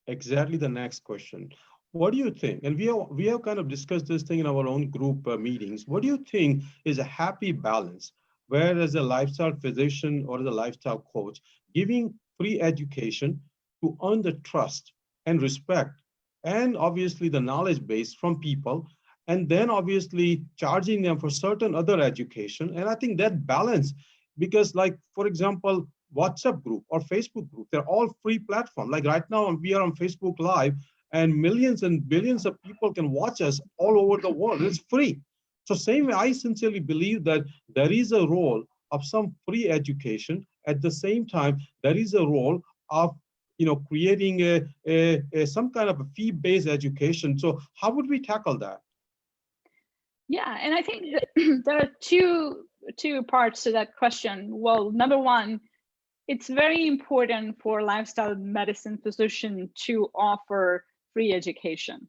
exactly the next question. What do you think? And we have kind of discussed this thing in our own group meetings. What do you think is a happy balance, where as a lifestyle physician or as a lifestyle coach, giving free education to earn the trust and respect, and obviously the knowledge base from people, and then obviously charging them for certain other education? And I think that balance, because like, for example, WhatsApp group or Facebook group, they're all free platform. Like right now, we are on Facebook Live, and millions and billions of people can watch us all over the world. It's free. So same way, I sincerely believe that there is a role of some free education. At the same time, there is a role of creating some kind of a fee-based education. So how would we tackle that? Yeah, and I think there are two parts to that question. Well, number one, it's very important for lifestyle medicine physician to offer free education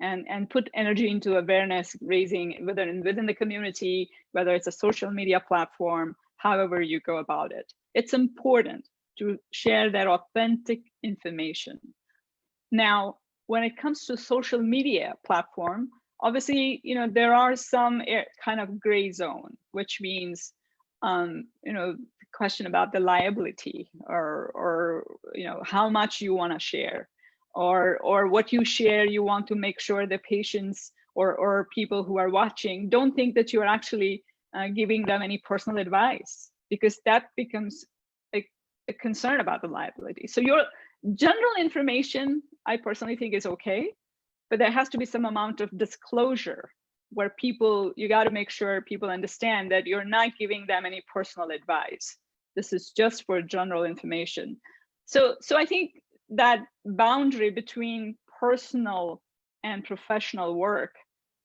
and put energy into awareness raising within the community, whether it's a social media platform, however you go about it. It's important to share that authentic information. Now, when it comes to social media platform, obviously, there are some kind of gray zone, which means, question about the liability, or how much you want to share, or what you share, you want to make sure the patients or people who are watching don't think that you are actually giving them any personal advice, because that becomes a concern about the liability. So your general information, I personally think, is okay, but there has to be some amount of disclosure where you got to make sure people understand that you're not giving them any personal advice. This is just for general information. So I think that boundary between personal and professional work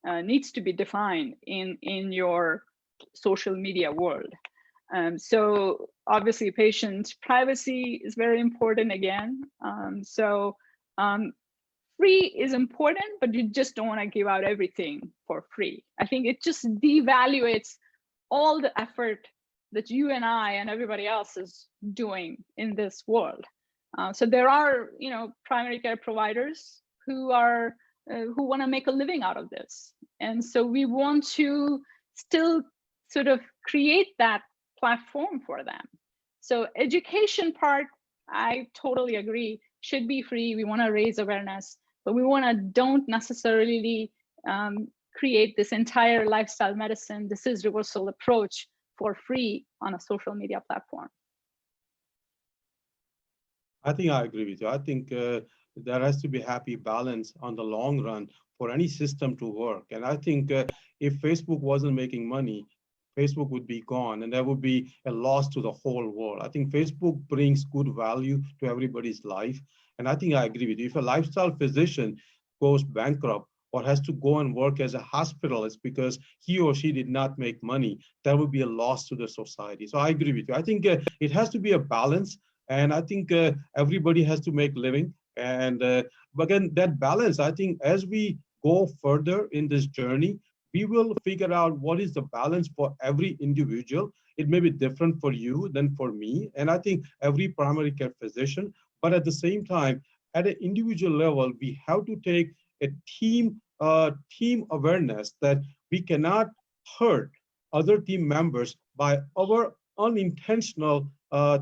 needs to be defined in your social media world. So obviously, patient privacy is very important again. Free is important, but you just don't want to give out everything for free. I think it just devaluates all the effort that you and I and everybody else is doing in this world. So there are, primary care providers who want to make a living out of this, and so we want to still sort of create that platform for them. So education part, I totally agree, should be free. We want to raise awareness, but we don't necessarily create this entire lifestyle medicine disease reversal approach for free on a social media platform. I think I agree with you. I think there has to be happy balance on the long run for any system to work. And I think if Facebook wasn't making money, Facebook would be gone, and there would be a loss to the whole world. I think Facebook brings good value to everybody's life. And I think I agree with you. If a lifestyle physician goes bankrupt or has to go and work as a hospitalist because he or she did not make money, that would be a loss to the society. So I agree with you. I think it has to be a balance. And I think everybody has to make living. And but again, that balance, I think as we go further in this journey, we will figure out what is the balance for every individual. It may be different for you than for me. And I think every primary care physician, but at the same time, at an individual level, we have to take a team awareness that we cannot hurt other team members by our unintentional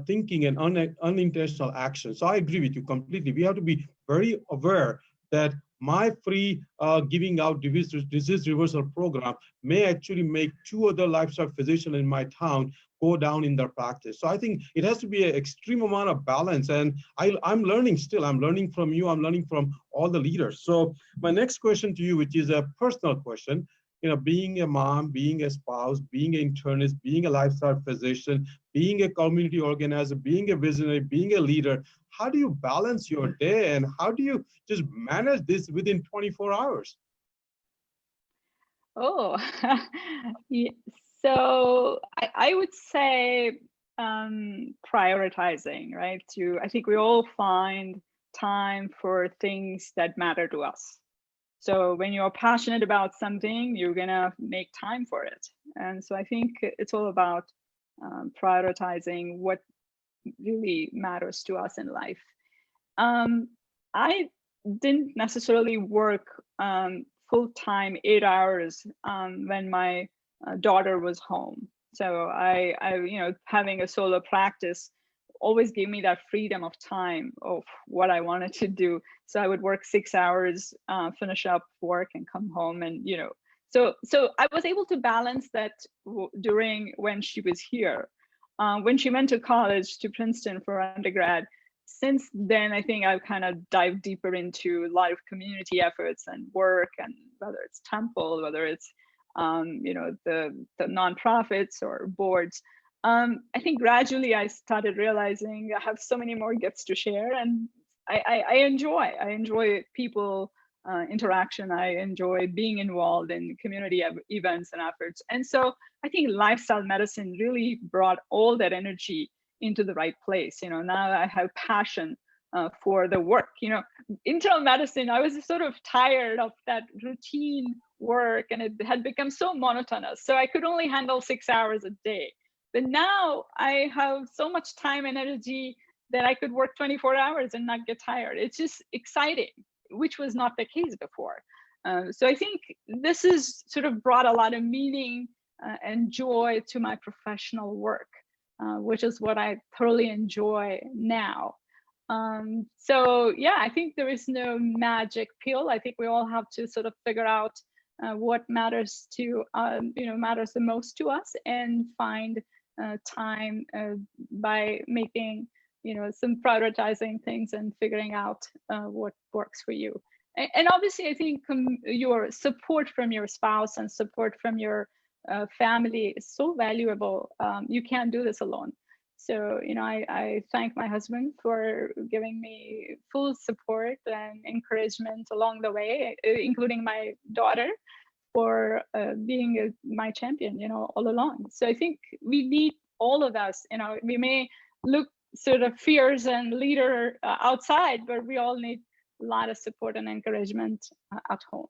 thinking and unintentional action. So I agree with you completely. We have to be very aware that my free giving out disease reversal program may actually make two other lifestyle physicians in my town go down in their practice. So I think it has to be an extreme amount of balance. And I'm learning still. I'm learning from you. I'm learning from all the leaders. So my next question to you, which is a personal question, being a mom, being a spouse, being an internist, being a lifestyle physician, being a community organizer, being a visionary, being a leader, how do you balance your day and how do you just manage this within 24 hours? Oh, Ye- so I would say prioritizing, right? I think we all find time for things that matter to us. So when you're passionate about something, you're gonna make time for it. And so I think it's all about prioritizing what really matters to us in life. Um, I didn't necessarily work full time 8 hours when my daughter was home. So having a solo practice always gave me that freedom of time of what I wanted to do. So I would work 6 hours, finish up work, and come home, and So I was able to balance that during when she was here. When she went to college to Princeton for undergrad, since then, I think I've kind of dived deeper into a lot of community efforts and work, and whether it's Temple, whether it's the nonprofits or boards. I think gradually I started realizing I have so many more gifts to share, and I enjoy people interaction. I enjoy being involved in community events and efforts, and so I think lifestyle medicine really brought all that energy into the right place. Now I have passion for the work. Internal medicine, I was sort of tired of that routine work, and it had become so monotonous. So I could only handle 6 hours a day. But now I have so much time and energy that I could work 24 hours and not get tired. It's just exciting, which was not the case before. So I think this has sort of brought a lot of meaning and joy to my professional work, which is what I thoroughly enjoy now. So yeah, I think there is no magic pill. I think we all have to sort of figure out what matters matters the most to us, and find time by making some prioritizing things and figuring out what works for you. And obviously, I think your support from your spouse and support from your family is so valuable. You can't do this alone. So, I thank my husband for giving me full support and encouragement along the way, including my daughter for being my champion, all along. So I think we need all of us. We may look sort of fierce and leader outside, but we all need a lot of support and encouragement at home.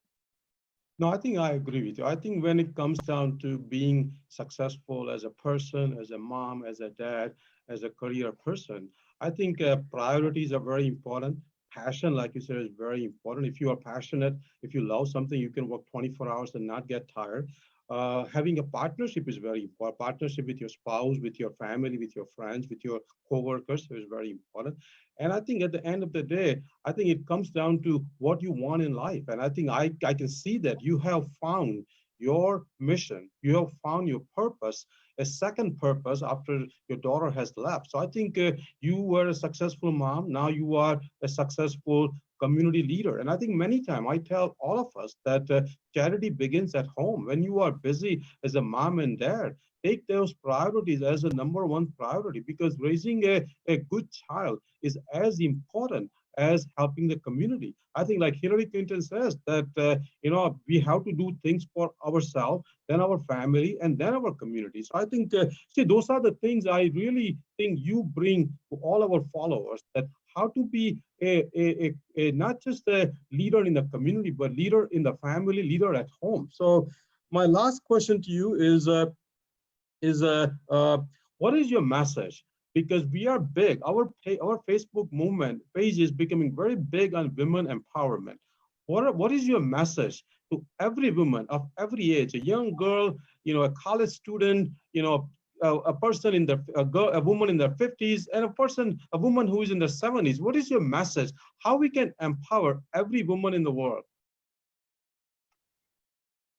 No, I think I agree with you. I think when it comes down to being successful as a person, as a mom, as a dad, as a career person, I think priorities are very important. Passion, like you said, is very important. If you are passionate, if you love something, you can work 24 hours and not get tired. Having a partnership is very important. Partnership with your spouse, with your family, with your friends, with your coworkers is very important. And I think at the end of the day, I think it comes down to what you want in life. And I think I can see that you have found your mission, you have found your purpose, a second purpose after your daughter has left. So I think you were a successful mom. Now you are a successful community leader. And I think many times I tell all of us that charity begins at home. When you are busy as a mom and dad, take those priorities as a number one priority, because raising a good child is as important as helping the community. I think like Hillary Clinton says that, we have to do things for ourselves, then our family, and then our community. So I think, see, those are the things I really think you bring to all our followers, that how to be not just a leader in the community, but leader in the family, leader at home. So my last question to you is what is your message? Because we are big. Our Facebook movement page is becoming very big on women empowerment. What is your message to every woman of every age, a young girl, a college student, a person in their a woman in their 50s and a woman who is in their 70s. What is your message? How we can empower every woman in the world?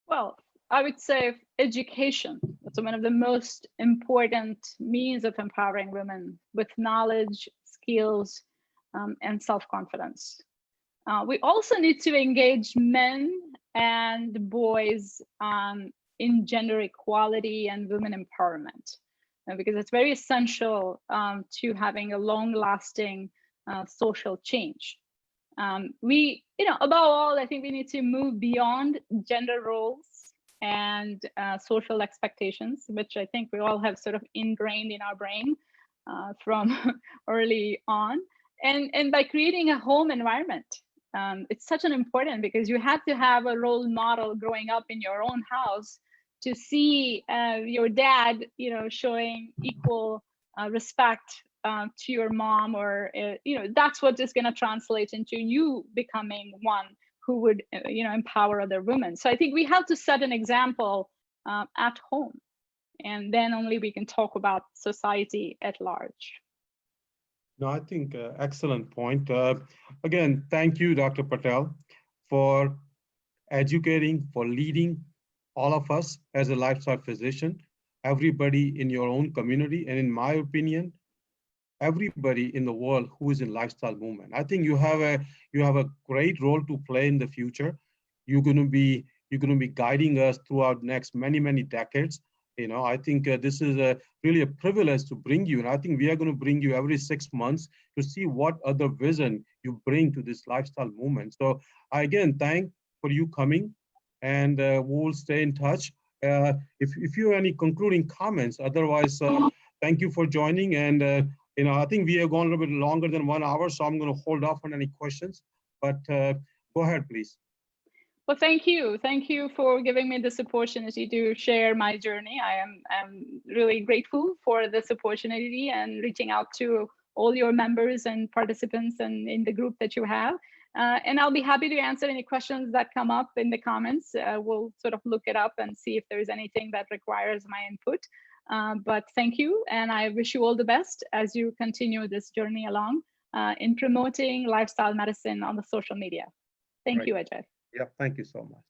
Well, I would say education. That's one of the most important means of empowering women with knowledge, skills, and self-confidence. We also need to engage men and boys in gender equality and women empowerment, because it's very essential to having a long-lasting social change. Above all, I think we need to move beyond gender roles and social expectations, which I think we all have sort of ingrained in our brain from early on. And by creating a home environment, it's such an important, because you have to have a role model growing up in your own house to see your dad, showing equal respect to your mom, or that's what is going to translate into you becoming one who would empower other women. So I think we have to set an example at home, and then only we can talk about society at large. No, I think excellent point. Again, thank you, Dr. Patel, for educating, for leading all of us as a lifestyle physician, everybody in your own community, and in my opinion, everybody in the world who is in lifestyle movement. I think you have a great role to play in the future. You're going to be guiding us throughout next many decades. I think this is really a privilege to bring you, and I think we are going to bring you every 6 months to see what other vision you bring to this lifestyle movement. So again, thank for you coming, and we'll stay in touch. If you have any concluding comments, otherwise, thank you for joining. And I think we have gone a little bit longer than 1 hour, so I'm going to hold off on any questions. But go ahead, please. Well, thank you. Thank you for giving me this opportunity to share my journey. I'm really grateful for this opportunity and reaching out to all your members and participants and in the group that you have. And I'll be happy to answer any questions that come up in the comments. We'll sort of look it up and see if there's anything that requires my input. But thank you, and I wish you all the best as you continue this journey along in promoting lifestyle medicine on the social media. Thank you, Aajay. Yeah, thank you so much.